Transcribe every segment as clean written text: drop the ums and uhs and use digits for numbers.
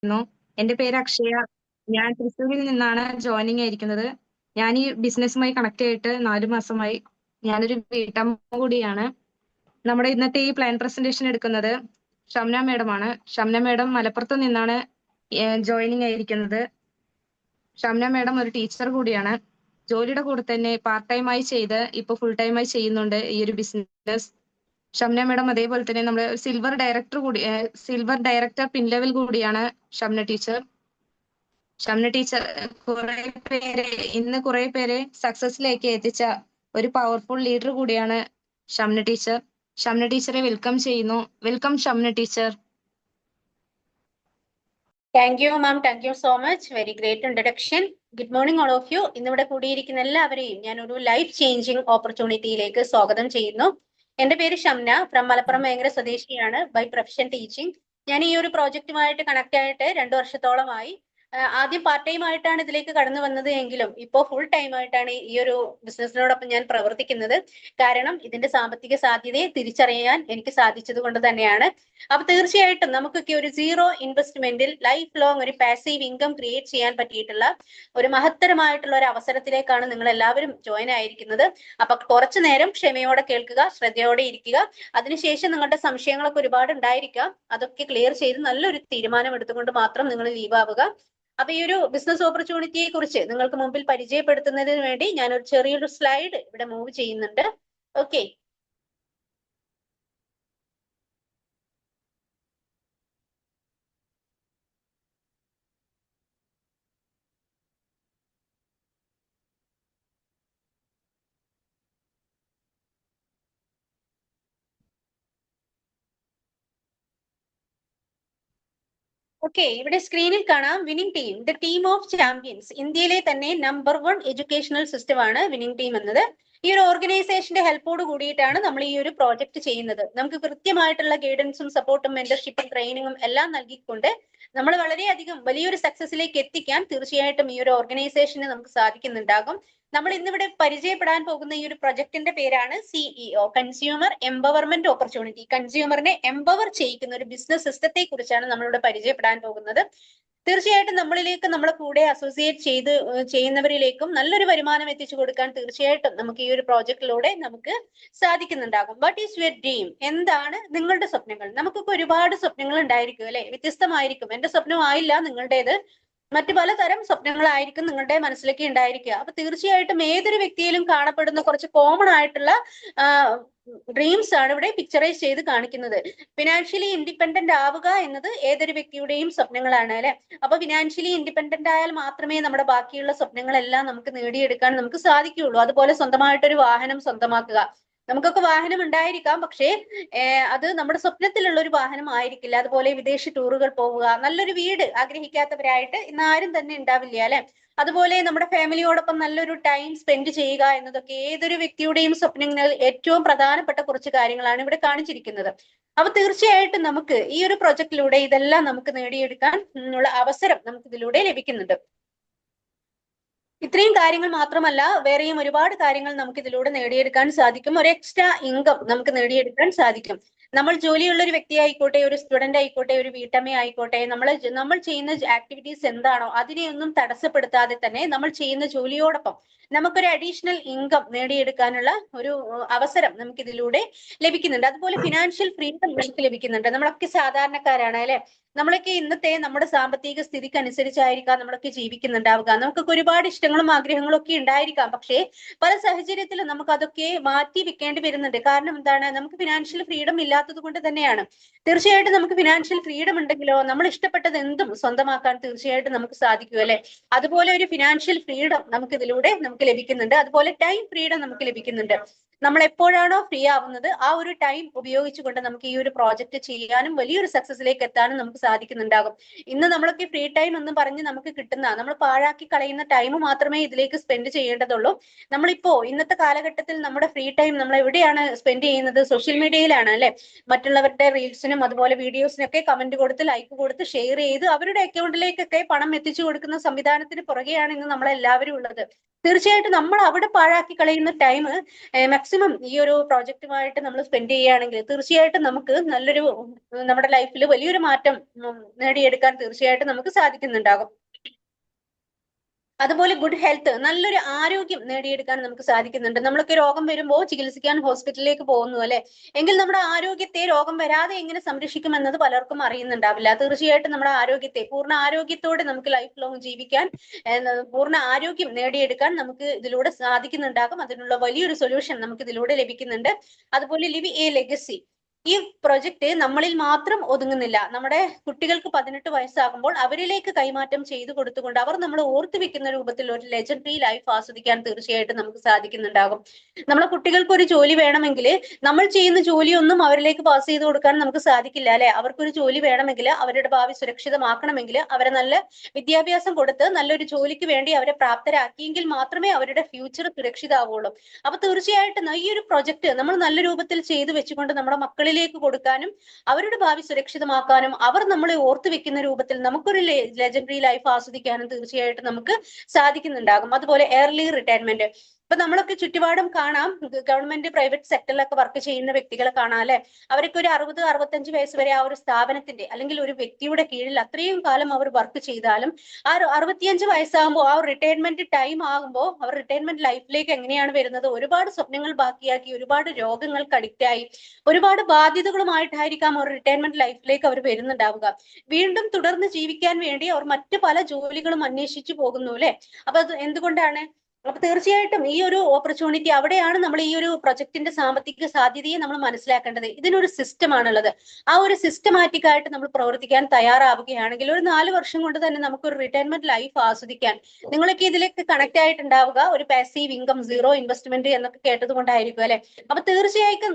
ന്നു. എന്റെ പേര് അക്ഷയ. ഞാൻ തൃശ്ശൂരിൽ നിന്നാണ് ജോയിനിങ് ആയിരിക്കുന്നത്. ഞാൻ ഈ ബിസിനസ്സുമായി കണക്ട് ആയിട്ട് 4 മാസമായി. ഞാനൊരു വീട്ടമ്മ കൂടിയാണ്. നമ്മുടെ ഇന്നത്തെ ഈ പ്ലാൻ പ്രസന്റേഷൻ എടുക്കുന്നത് ഷംന മേഡം ആണ്. ഷംന മേഡം മലപ്പുറത്ത് നിന്നാണ് ജോയിനിങ് ആയിരിക്കുന്നത്. ഷംന മേഡം ഒരു ടീച്ചർ കൂടിയാണ്. ജോലിയുടെ കൂടെ തന്നെ പാർട്ട് ടൈം ആയി ചെയ്ത് ഇപ്പൊ ഫുൾ ടൈം ആയി ചെയ്യുന്നുണ്ട് ഈ ഒരു ബിസിനസ്. ഷംന മേഡം അതേപോലെ തന്നെ നമ്മുടെ സിൽവർ ഡയറക്ടർ പിൻ ലെവൽ കൂടിയാണ് ഷംന ടീച്ചർ. ഷംന ടീച്ചർ കുറെ പേരെ സക്സസിലേക്ക് എത്തിച്ച ഒരു പവർഫുൾ ലീഡർ കൂടിയാണ് ഷംന ടീച്ചർ. ഷംന ടീച്ചറെ വെൽക്കം ചെയ്യുന്നു. Welcome Shamna teacher. Thank you ma'am, thank you so much. Very great introduction. Good morning all of you. ഇന്നിവിടെ കൂടിയിരിക്കുന്ന എല്ലാവരെയും ഞാൻ ഒരു ലൈഫ് ചേഞ്ചിങ് ഓപ്പർച്യൂണിറ്റിയിലേക്ക് സ്വാഗതം ചെയ്യുന്നു. എന്റെ പേര് ഷംന, ഫ്രം മലപ്പുറം വേങ്ങര സ്വദേശിയാണ്, ബൈ പ്രൊഫഷൻ ടീച്ചിങ്. ഞാൻ ഈ ഒരു പ്രോജക്റ്റുമായിട്ട് കണക്ട് ആയിട്ട് 2 വർഷത്തോളമായി. ആദ്യം പാർട്ട് ടൈം ആയിട്ടാണ് ഇതിലേക്ക് കടന്നു വന്നത് എങ്കിലും ഇപ്പോൾ ഫുൾ ടൈം ആയിട്ടാണ് ഈ ഒരു ബിസിനസ്സിനോടൊപ്പം ഞാൻ പ്രവർത്തിക്കുന്നത്. കാരണം ഇതിന്റെ സാമ്പത്തിക സാധ്യതയെ തിരിച്ചറിയാൻ എനിക്ക് സാധിച്ചത് കൊണ്ട് തന്നെയാണ്. അപ്പൊ തീർച്ചയായിട്ടും നമുക്കൊക്കെ ഒരു സീറോ ഇൻവെസ്റ്റ്മെന്റിൽ ലൈഫ് ലോങ് ഒരു പാസീവ് ഇൻകം ക്രിയേറ്റ് ചെയ്യാൻ പറ്റിയിട്ടുള്ള ഒരു മഹത്തരമായിട്ടുള്ള ഒരു അവസരത്തിലേക്കാണ് നിങ്ങൾ എല്ലാവരും ജോയിൻ ആയിരിക്കുന്നത്. അപ്പൊ കുറച്ചു നേരം ക്ഷമയോടെ കേൾക്കുക, ശ്രദ്ധയോടെ ഇരിക്കുക. അതിനുശേഷം നിങ്ങളുടെ സംശയങ്ങളൊക്കെ ഒരുപാട് ഉണ്ടായിരിക്കാം. അതൊക്കെ ക്ലിയർ ചെയ്ത് നല്ലൊരു തീരുമാനം എടുത്തുകൊണ്ട് മാത്രം നിങ്ങൾ ലീവ് ആവുക. അപ്പൊ ഈ ഒരു ബിസിനസ് ഓപ്പർച്യൂണിറ്റിയെ കുറിച്ച് നിങ്ങൾക്ക് മുമ്പിൽ പരിചയപ്പെടുത്തുന്നതിന് വേണ്ടി ഞാൻ ഒരു ചെറിയൊരു സ്ലൈഡ് ഇവിടെ മൂവ് ചെയ്യുന്നുണ്ട്. ഓക്കെ. ഓക്കെ, ഇവിടെ സ്ക്രീനിൽ കാണാം winning team, the team of champions. ഇന്ത്യയിലെ തന്നെ നമ്പർ 1 എഡ്യൂക്കേഷണൽ സിസ്റ്റമാണ് വിന്നിംഗ് ടീം എന്നത്. ഈ ഒരു ഓർഗനൈസേഷന്റെ ഹെൽപ്പോട് കൂടിയിട്ടാണ് നമ്മൾ ഈ ഒരു പ്രോജക്ട് ചെയ്യുന്നത്. നമുക്ക് കൃത്യമായിട്ടുള്ള ഗൈഡൻസും സപ്പോർട്ടും മെന്റർഷിപ്പും ട്രെയിനിങ്ങും എല്ലാം നൽകിക്കൊണ്ട് നമ്മൾ വളരെയധികം വലിയൊരു സക്സസിലേക്ക് എത്തിക്കാൻ തീർച്ചയായിട്ടും ഈ ഒരു ഓർഗനൈസേഷന് നമുക്ക് സാധിക്കുന്നുണ്ടാകും. നമ്മൾ ഇന്നിവിടെ പരിചയപ്പെടാൻ പോകുന്ന ഈ ഒരു പ്രൊജക്ടിന്റെ പേരാണ് സിഇഒ, കൺസ്യൂമർ എംപവർമെന്റ് ഓപ്പർച്യൂണിറ്റി. കൺസ്യൂമറിനെ എംപവർ ചെയ്യിക്കുന്ന ഒരു ബിസിനസ് സിസ്റ്റത്തെ കുറിച്ചാണ് നമ്മളിവിടെ പരിചയപ്പെടാൻ പോകുന്നത്. തീർച്ചയായിട്ടും നമ്മളിലേക്ക് നമ്മളെ കൂടെ അസോസിയേറ്റ് ചെയ്യുന്നവരിലേക്കും നല്ലൊരു വരുമാനം എത്തിച്ചു കൊടുക്കാൻ തീർച്ചയായിട്ടും നമുക്ക് ഈ ഒരു പ്രോജക്റ്റിലൂടെ നമുക്ക് സാധിക്കുന്നുണ്ടാകും. What is your dream? എന്താണ് നിങ്ങളുടെ സ്വപ്നങ്ങൾ? നമുക്കൊക്കെ ഒരുപാട് സ്വപ്നങ്ങൾ ഉണ്ടായിരിക്കും അല്ലെ, വ്യത്യസ്തമായിരിക്കും. എന്റെ സ്വപ്നമായില്ല നിങ്ങളുടേത്, മറ്റു പലതരം സ്വപ്നങ്ങളായിരിക്കും നിങ്ങളുടെ മനസ്സിലേക്ക് ഉണ്ടായിരിക്കുക. അപ്പൊ തീർച്ചയായിട്ടും ഏതൊരു വ്യക്തിയിലും കാണപ്പെടുന്ന കുറച്ച് കോമൺ ആയിട്ടുള്ള ഡ്രീംസ് ആണ് ഇവിടെ പിക്ചറൈസ് ചെയ്ത് കാണിക്കുന്നത്. ഫിനാൻഷ്യലി ഇൻഡിപെൻഡന്റ് ആവുക എന്നത് ഏതൊരു വ്യക്തിയുടെയും സ്വപ്നങ്ങളാണ് അല്ലെ. അപ്പൊ ഫിനാൻഷ്യലി ഇൻഡിപെൻഡന്റ് ആയാൽ മാത്രമേ നമ്മുടെ ബാക്കിയുള്ള സ്വപ്നങ്ങളെല്ലാം നമുക്ക് നേടിയെടുക്കാൻ നമുക്ക് സാധിക്കുകയുള്ളൂ. അതുപോലെ സ്വന്തമായിട്ടൊരു വാഹനം സ്വന്തമാക്കുക. നമുക്കൊക്കെ വാഹനം ഉണ്ടായിരിക്കാം, പക്ഷേ അത് നമ്മുടെ സ്വപ്നത്തിലുള്ള ഒരു വാഹനം ആയിരിക്കില്ല. അതുപോലെ വിദേശ ടൂറുകൾ പോവുക, നല്ലൊരു വീട് ആഗ്രഹിക്കാത്തവരായിട്ട് ഇന്ന് ആരും തന്നെ ഉണ്ടാവില്ല അല്ലെ. അതുപോലെ നമ്മുടെ ഫാമിലിയോടൊപ്പം നല്ലൊരു ടൈം സ്പെൻഡ് ചെയ്യുക എന്നതൊക്കെ ഏതൊരു വ്യക്തിയുടെയും സ്വപ്നങ്ങളിൽ ഏറ്റവും പ്രധാനപ്പെട്ട കുറച്ച് കാര്യങ്ങളാണ് ഇവിടെ കാണിച്ചിരിക്കുന്നത്. അപ്പൊ തീർച്ചയായിട്ടും നമുക്ക് ഈ ഒരു പ്രൊജക്റ്റിലൂടെ ഇതെല്ലാം നമുക്ക് നേടിയെടുക്കാൻ ഉള്ള അവസരം നമുക്ക് ഇതിലൂടെ ലഭിക്കുന്നുണ്ട്. ഇത്രയും കാര്യങ്ങൾ മാത്രമല്ല, വേറെയും ഒരുപാട് കാര്യങ്ങൾ നമുക്ക് ഇതിലൂടെ നേടിയെടുക്കാൻ സാധിക്കും. ഒരു എക്സ്ട്രാ ഇൻകം നമുക്ക് നേടിയെടുക്കാൻ സാധിക്കും. നമ്മൾ ജോലിയുള്ള ഒരു വ്യക്തി ആയിക്കോട്ടെ, ഒരു സ്റ്റുഡന്റ് ആയിക്കോട്ടെ, ഒരു വീട്ടമ്മ ആയിക്കോട്ടെ, നമ്മൾ ചെയ്യുന്ന ആക്ടിവിറ്റീസ് എന്താണോ അതിനെയൊന്നും തടസ്സപ്പെടുത്താതെ തന്നെ നമ്മൾ ചെയ്യുന്ന ജോലിയോടൊപ്പം നമുക്കൊരു അഡീഷണൽ ഇൻകം നേടിയെടുക്കാനുള്ള ഒരു അവസരം നമുക്ക് ഇതിലൂടെ ലഭിക്കുന്നുണ്ട്. അതുപോലെ ഫിനാൻഷ്യൽ ഫ്രീഡം നമുക്ക് ലഭിക്കുന്നുണ്ട്. നമ്മളൊക്കെ സാധാരണക്കാരാണ് അല്ലെ. നമ്മളൊക്കെ ഇന്നത്തെ നമ്മുടെ സാമ്പത്തിക സ്ഥിതിക്ക് അനുസരിച്ചായിരിക്കാം നമ്മളൊക്കെ ജീവിക്കുന്നുണ്ടാവുക. നമുക്കൊക്കെ ഒരുപാട് ഇഷ്ടങ്ങളും ആഗ്രഹങ്ങളും ഒക്കെ ഉണ്ടായിരിക്കാം. പക്ഷേ പല സാഹചര്യത്തിലും നമുക്ക് അതൊക്കെ മാറ്റി വെക്കേണ്ടി വരുന്നുണ്ട്. കാരണം എന്താണ്? നമുക്ക് ഫിനാൻഷ്യൽ ഫ്രീഡം ഇല്ലാത്തത് കൊണ്ട് തന്നെയാണ്. തീർച്ചയായിട്ടും നമുക്ക് ഫിനാൻഷ്യൽ ഫ്രീഡം ഉണ്ടെങ്കിലോ നമ്മൾ ഇഷ്ടപ്പെട്ടത് എന്തും സ്വന്തമാക്കാൻ തീർച്ചയായിട്ടും നമുക്ക് സാധിക്കും അല്ലെ. അതുപോലെ ഒരു ഫിനാൻഷ്യൽ ഫ്രീഡം നമുക്ക് ഇതിലൂടെ നമുക്ക് ലഭിക്കുന്നുണ്ട്. അതുപോലെ ടൈം ഫ്രീഡം നമുക്ക് ലഭിക്കുന്നുണ്ട്. നമ്മൾ എപ്പോഴാണോ ഫ്രീ ആവുന്നത് ആ ഒരു ടൈം ഉപയോഗിച്ചുകൊണ്ട് നമുക്ക് ഈ ഒരു പ്രോജക്റ്റ് ചെയ്യാനും വലിയൊരു സക്സസിലേക്ക് എത്താനും നമുക്ക് സാധിക്കുന്നുണ്ടാകും. ഇന്ന് നമ്മളൊക്കെ ഫ്രീ ടൈം എന്ന് പറഞ്ഞ് നമുക്ക് കിട്ടുന്ന, നമ്മൾ പാഴാക്കി കളയുന്ന ടൈം മാത്രമേ ഇതിലേക്ക് സ്പെൻഡ് ചെയ്യേണ്ടതുള്ളൂ. നമ്മളിപ്പോ ഇന്നത്തെ കാലഘട്ടത്തിൽ നമ്മുടെ ഫ്രീ ടൈം നമ്മൾ എവിടെയാണ് സ്പെൻഡ് ചെയ്യുന്നത്? സോഷ്യൽ മീഡിയയിലാണ് അല്ലെ. മറ്റുള്ളവരുടെ റീൽസിനും അതുപോലെ വീഡിയോസിനൊക്കെ കമന്റ് കൊടുത്ത്, ലൈക്ക് കൊടുത്ത്, ഷെയർ ചെയ്ത് അവരുടെ അക്കൗണ്ടിലേക്കൊക്കെ പണം എത്തിച്ചു കൊടുക്കുന്ന സംവിധാനത്തിന് പുറകെയാണ് ഇന്ന് നമ്മളെല്ലാവരും ഉള്ളത്. തീർച്ചയായിട്ടും നമ്മൾ അവിടെ പാഴാക്കി കളയുന്ന ടൈം മാക്സിമം ഈ ഒരു പ്രോജക്റ്റുമായിട്ട് നമ്മൾ സ്പെൻഡ് ചെയ്യുകയാണെങ്കിൽ തീർച്ചയായിട്ടും നമുക്ക് നല്ലൊരു നമ്മുടെ ലൈഫിൽ വലിയൊരു മാറ്റം നേടിയെടുക്കാൻ തീർച്ചയായിട്ടും നമുക്ക് സാധിക്കുന്നുണ്ടാകും. അതുപോലെ ഗുഡ് ഹെൽത്ത്, നല്ലൊരു ആരോഗ്യം നേടിയെടുക്കാൻ നമുക്ക് സാധിക്കുന്നുണ്ട്. നമ്മളൊക്കെ രോഗം വരുമ്പോൾ ചികിത്സിക്കാൻ ഹോസ്പിറ്റലിലേക്ക് പോകുന്നു അല്ലെ, എങ്കിൽ നമ്മുടെ ആരോഗ്യത്തെ രോഗം വരാതെ എങ്ങനെ സംരക്ഷിക്കും എന്നത് പലർക്കും അറിയുന്നുണ്ടാവില്ല. തീർച്ചയായിട്ടും നമ്മുടെ ആരോഗ്യത്തെ പൂർണ്ണ ആരോഗ്യത്തോടെ നമുക്ക് ലൈഫ് ലോങ് ജീവിക്കാൻ, പൂർണ്ണ ആരോഗ്യം നേടിയെടുക്കാൻ നമുക്ക് ഇതിലൂടെ സാധിക്കുന്നുണ്ടാകും. അതിനുള്ള വലിയൊരു സൊല്യൂഷൻ നമുക്ക് ഇതിലൂടെ ലഭിക്കുന്നുണ്ട്. അതുപോലെ ലിവ് എ ലെഗസി, ഈ പ്രൊജക്ട് നമ്മളിൽ മാത്രം ഒതുങ്ങുന്നില്ല. നമ്മുടെ കുട്ടികൾക്ക് 18 വയസ്സാകുമ്പോൾ അവരിലേക്ക് കൈമാറ്റം ചെയ്തു കൊടുത്തുകൊണ്ട് അവർ നമ്മൾ ഓർത്തു വെക്കുന്ന രൂപത്തിൽ ഒരു ലെജൻഡറി ലൈഫ് ആസ്വദിക്കാൻ തീർച്ചയായിട്ടും നമുക്ക് സാധിക്കുന്നുണ്ടാകും. നമ്മളെ കുട്ടികൾക്ക് ഒരു ജോലി വേണമെങ്കിൽ നമ്മൾ ചെയ്യുന്ന ജോലിയൊന്നും അവരിലേക്ക് പാസ് ചെയ്ത് കൊടുക്കാൻ നമുക്ക് സാധിക്കില്ല അല്ലെ. അവർക്കൊരു ജോലി വേണമെങ്കിൽ, അവരുടെ ഭാവി സുരക്ഷിതമാക്കണമെങ്കിൽ അവരെ നല്ല വിദ്യാഭ്യാസം കൊടുത്ത് നല്ലൊരു ജോലിക്ക് വേണ്ടി അവരെ പ്രാപ്തരാക്കിയെങ്കിൽ മാത്രമേ അവരുടെ ഫ്യൂച്ചർ സുരക്ഷിതാവുള്ളൂ. അപ്പൊ തീർച്ചയായിട്ടും ഈ ഒരു പ്രൊജക്ട് നമ്മൾ നല്ല രൂപത്തിൽ ചെയ്തു വെച്ചുകൊണ്ട് നമ്മുടെ മക്കളിലേക്ക് കൊടുക്കാനും അവരുടെ ഭാവി സുരക്ഷിതമാക്കാനും അവർ നമ്മളെ ഓർത്തു വെക്കുന്ന രൂപത്തിൽ നമുക്കൊരു ലെജൻഡറി ലൈഫ് ആസ്വദിക്കാനും തീർച്ചയായിട്ടും നമുക്ക് സാധിക്കുന്നുണ്ടാകും. അതുപോലെ ഏർലി റിട്ടയർമെന്റ്, ഇപ്പൊ നമ്മളൊക്കെ ചുറ്റുപാടും കാണാം, ഗവൺമെന്റ് പ്രൈവറ്റ് സെക്ടറിലൊക്കെ വർക്ക് ചെയ്യുന്ന വ്യക്തികളെ കാണാം അല്ലെ. അവർക്ക് ഒരു 60-65 വയസ്സ് വരെ ആ ഒരു സ്ഥാപനത്തിന്റെ അല്ലെങ്കിൽ ഒരു വ്യക്തിയുടെ കീഴിൽ അത്രയും കാലം അവർ വർക്ക് ചെയ്താലും ആ 65 വയസ്സാകുമ്പോൾ ആ റിട്ടയർമെന്റ് ടൈം ആകുമ്പോൾ അവർ റിട്ടയർമെന്റ് ലൈഫിലേക്ക് എങ്ങനെയാണ് വരുന്നത്? ഒരുപാട് സ്വപ്നങ്ങൾ ബാക്കിയാക്കി, ഒരുപാട് രോഗങ്ങൾക്ക് അഡിക്റ്റ് ആയി, ഒരുപാട് ബാധ്യതകളുമായിട്ടായിരിക്കാം അവർ റിട്ടയർമെന്റ് ലൈഫിലേക്ക് അവർ വരുന്നുണ്ടാവുക. വീണ്ടും തുടർന്ന് ജീവിക്കാൻ വേണ്ടി അവർ മറ്റു പല ജോലികളും അന്വേഷിച്ചു പോകുന്നു അല്ലെ. അപ്പൊ അത് എന്തുകൊണ്ടാണ്? അപ്പൊ തീർച്ചയായിട്ടും ഈ ഒരു ഓപ്പർച്യൂണിറ്റി, അവിടെയാണ് നമ്മൾ ഈ ഒരു പ്രൊജക്ടിന്റെ സാമ്പത്തിക സാധ്യതയെ നമ്മൾ മനസ്സിലാക്കേണ്ടത്. ഇതിനൊരു സിസ്റ്റം ആണുള്ളത്. ആ ഒരു സിസ്റ്റമാറ്റിക് ആയിട്ട് നമ്മൾ പ്രവർത്തിക്കാൻ തയ്യാറാവുകയാണെങ്കിൽ ഒരു 4 വർഷം കൊണ്ട് തന്നെ നമുക്കൊരു റിട്ടയർമെന്റ് ലൈഫ് ആസ്വദിക്കാൻ. നിങ്ങളൊക്കെ ഇതിലേക്ക് കണക്ട് ആയിട്ടുണ്ടാവുക ഒരു പാസീവ് ഇൻകം, സീറോ ഇൻവെസ്റ്റ്മെന്റ് എന്നൊക്കെ കേട്ടത് കൊണ്ടായിരിക്കും അല്ലെ. അപ്പൊ തീർച്ചയായിട്ടും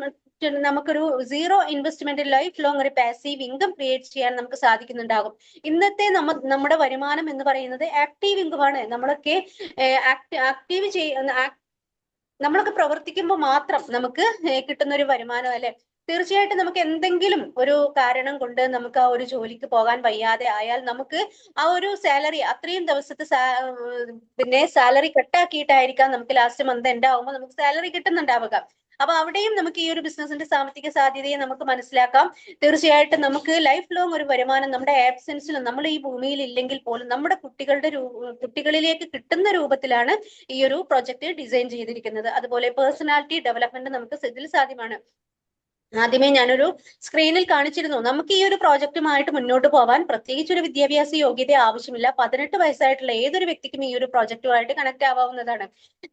നമുക്കൊരു സീറോ ഇൻവെസ്റ്റ്മെന്റ് ലൈഫ് ലോങ് ഒരു പാസീവ് ഇൻകം ക്രിയേറ്റ് ചെയ്യാൻ നമുക്ക് സാധിക്കുന്നുണ്ടാകും. ഇന്നത്തെ നമ്മുടെ വരുമാനം എന്ന് പറയുന്നത് ആക്റ്റീവ് ഇൻകം ആണ്. നമ്മളൊക്കെ ആക്റ്റീവ് നമ്മളൊക്കെ പ്രവർത്തിക്കുമ്പോൾ മാത്രം നമുക്ക് കിട്ടുന്ന ഒരു വരുമാനം അല്ലെ. തീർച്ചയായിട്ടും നമുക്ക് എന്തെങ്കിലും ഒരു കാരണം കൊണ്ട് നമുക്ക് ആ ഒരു ജോലിക്ക് പോകാൻ വയ്യാതെ ആയാൽ നമുക്ക് ആ ഒരു സാലറി, അത്രയും ദിവസത്തെ പിന്നെ സാലറി കട്ടാക്കിയിട്ടായിരിക്കാം നമുക്ക് ലാസ്റ്റ് മന്ത് എൻഡ് ആവുമ്പോൾ നമുക്ക് സാലറി കിട്ടുന്നുണ്ടാവുക. അപ്പൊ അവിടെയും നമുക്ക് ഈ ഒരു ബിസിനസിന്റെ സാമ്പത്തിക സാധ്യതയെ നമുക്ക് മനസ്സിലാക്കാം. തീർച്ചയായിട്ടും നമുക്ക് ലൈഫ് ലോങ് ഒരു വരുമാനം നമ്മുടെ ആബ്സെൻസിലും നമ്മൾ ഈ ഭൂമിയിൽ ഇല്ലെങ്കിൽ പോലും നമ്മുടെ കുട്ടികളിലേക്ക് കിട്ടുന്ന രൂപത്തിലാണ് ഈ ഒരു പ്രൊജക്ട് ഡിസൈൻ ചെയ്തിരിക്കുന്നത്. അതുപോലെ പേഴ്സണാലിറ്റി ഡെവലപ്മെന്റ് നമുക്ക് ഇതിൽ സാധ്യമാണ്. ആദ്യമേ ഞാനൊരു സ്ക്രീനിൽ കാണിച്ചിരുന്നു, നമുക്ക് ഈ ഒരു പ്രോജക്റ്റുമായിട്ട് മുന്നോട്ട് പോകാൻ പ്രത്യേകിച്ച് ഒരു വിദ്യാഭ്യാസ യോഗ്യത ആവശ്യമില്ല. 18 വയസ്സായിട്ടുള്ള ഏതൊരു വ്യക്തിക്കും ഈ ഒരു പ്രോജക്റ്റുമായിട്ട് കണക്ട് ആവാവുന്നതാണ്.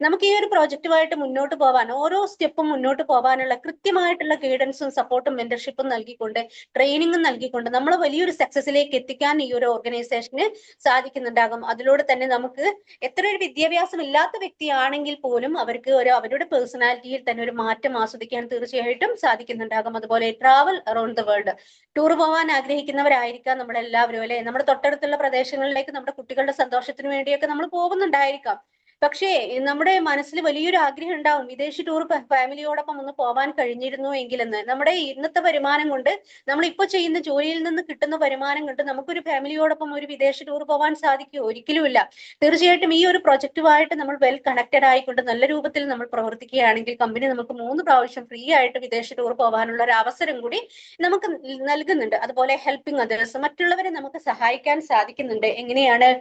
നമുക്ക് ഈ ഒരു പ്രോജക്റ്റുമായിട്ട് മുന്നോട്ട് പോകാൻ, ഓരോ സ്റ്റെപ്പും മുന്നോട്ട് പോകാനുള്ള കൃത്യമായിട്ടുള്ള ഗൈഡൻസും സപ്പോർട്ടും മെന്റർഷിപ്പും നൽകിക്കൊണ്ട്, ട്രെയിനിങ്ങും നൽകിക്കൊണ്ട് നമ്മൾ വലിയൊരു സക്സസിലേക്ക് എത്തിക്കാൻ ഈ ഒരു ഓർഗനൈസേഷന് സാധിക്കുന്നുണ്ടാകും. അതിലൂടെ തന്നെ നമുക്ക് എത്ര ഒരു വിദ്യാഭ്യാസം ഇല്ലാത്ത വ്യക്തിയാണെങ്കിൽ പോലും അവർക്ക് അവരുടെ പേഴ്സണാലിറ്റിയിൽ തന്നെ ഒരു മാറ്റം ആസ്വദിക്കാൻ തീർച്ചയായിട്ടും സാധിക്കുന്നുണ്ടാകും. അതുപോലെ travel around the world, tour പോകാൻ ആഗ്രഹിക്കുന്നവരായിരിക്കാം നമ്മളെല്ലാവരും അല്ലെ. നമ്മുടെ തൊട്ടടുത്തുള്ള പ്രദേശങ്ങളിലേക്ക് നമ്മുടെ കുട്ടികളുടെ സന്തോഷത്തിന് വേണ്ടിയൊക്കെ നമ്മൾ പോകുന്നുണ്ടായിരിക്കാം. പക്ഷേ നമ്മുടെ മനസ്സിൽ വലിയൊരു ആഗ്രഹം ഉണ്ടാവും, വിദേശ ടൂർ ഫാമിലിയോടൊപ്പം ഒന്ന് പോവാൻ കഴിഞ്ഞിരുന്നു എങ്കിലെന്ന്. നമ്മുടെ ഇന്നത്തെ വരുമാനം കൊണ്ട്, നമ്മൾ ഇപ്പൊ ചെയ്യുന്ന ജോലിയിൽ നിന്ന് കിട്ടുന്ന വരുമാനം കൊണ്ട് നമുക്കൊരു ഫാമിലിയോടൊപ്പം ഒരു വിദേശ ടൂർ പോകാൻ സാധിക്കുമോ? ഒരിക്കലുമില്ല. തീർച്ചയായിട്ടും ഈ ഒരു പ്രൊജക്റ്റുമായിട്ട് നമ്മൾ വെൽ കണക്റ്റഡ് ആയിക്കൊണ്ട് നല്ല രൂപത്തിൽ നമ്മൾ പ്രവർത്തിക്കുകയാണെങ്കിൽ കമ്പനി നമുക്ക് 3 പ്രാവശ്യം ഫ്രീ ആയിട്ട് വിദേശ ടൂർ പോകാനുള്ള ഒരു അവസരം കൂടി നമുക്ക് നൽകുന്നുണ്ട്. അതുപോലെ ഹെൽപ്പിംഗ് അതേഴ്സ്, മറ്റുള്ളവരെ നമുക്ക് സഹായിക്കാൻ സാധിക്കുന്നുണ്ട്. എങ്ങനെയാണ്?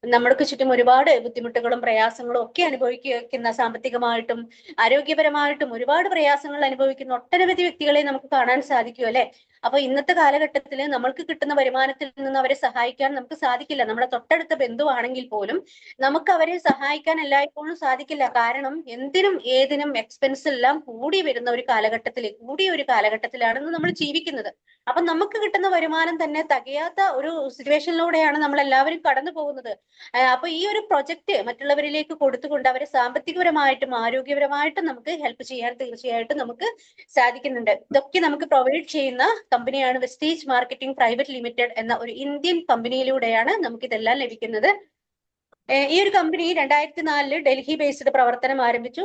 നമ്മൾക്ക് ചുറ്റും ഒരുപാട് ബുദ്ധിമുട്ടുകളും പ്രയാസങ്ങളും ഒക്കെ അനുഭവിക്കുന്ന, സാമ്പത്തികമായിട്ടും ആരോഗ്യപരമായിട്ടും ഒരുപാട് പ്രയാസങ്ങൾ അനുഭവിക്കുന്ന ഒട്ടനവധി വ്യക്തികളെ നമുക്ക് കാണാൻ സാധിക്കും അല്ലെ. അപ്പൊ ഇന്നത്തെ കാലഘട്ടത്തിൽ നമ്മൾക്ക് കിട്ടുന്ന വരുമാനത്തിൽ നിന്ന് അവരെ സഹായിക്കാൻ നമുക്ക് സാധിക്കില്ല. നമ്മുടെ തൊട്ടടുത്ത ബന്ധുവാണെങ്കിൽ പോലും നമുക്ക് അവരെ സഹായിക്കാൻ എല്ലായ്പ്പോഴും സാധിക്കില്ല. കാരണം എന്തിനും ഏതിനും എക്സ്പെൻസ് എല്ലാം കൂടിയ ഒരു കാലഘട്ടത്തിലാണ് നമ്മൾ ജീവിക്കുന്നത്. അപ്പൊ നമുക്ക് കിട്ടുന്ന വരുമാനം തന്നെ തികയാത്ത ഒരു സിറ്റുവേഷനിലൂടെയാണ് നമ്മൾ എല്ലാവരും കടന്നു പോകുന്നത്. അപ്പൊ ഈ ഒരു പ്രൊജക്ട് മറ്റുള്ളവരിലേക്ക് കൊടുത്തുകൊണ്ട് അവരെ സാമ്പത്തികപരമായിട്ടും ആരോഗ്യപരമായിട്ടും നമുക്ക് ഹെൽപ്പ് ചെയ്യാൻ തീർച്ചയായിട്ടും നമുക്ക് സാധിക്കുന്നുണ്ട്. ഇതൊക്കെ നമുക്ക് പ്രൊവൈഡ് ചെയ്യുന്ന കമ്പനിയാണ് വെസ്റ്റേജ് മാർക്കറ്റിംഗ് പ്രൈവറ്റ് ലിമിറ്റഡ് എന്ന ഒരു ഇന്ത്യൻ കമ്പനിയിലൂടെയാണ് നമുക്ക് ഇതെല്ലാം ലഭിക്കുന്നത്. ഈ ഒരു കമ്പനി 2004 ഡൽഹി ബേസ്ഡ് പ്രവർത്തനം ആരംഭിച്ചു.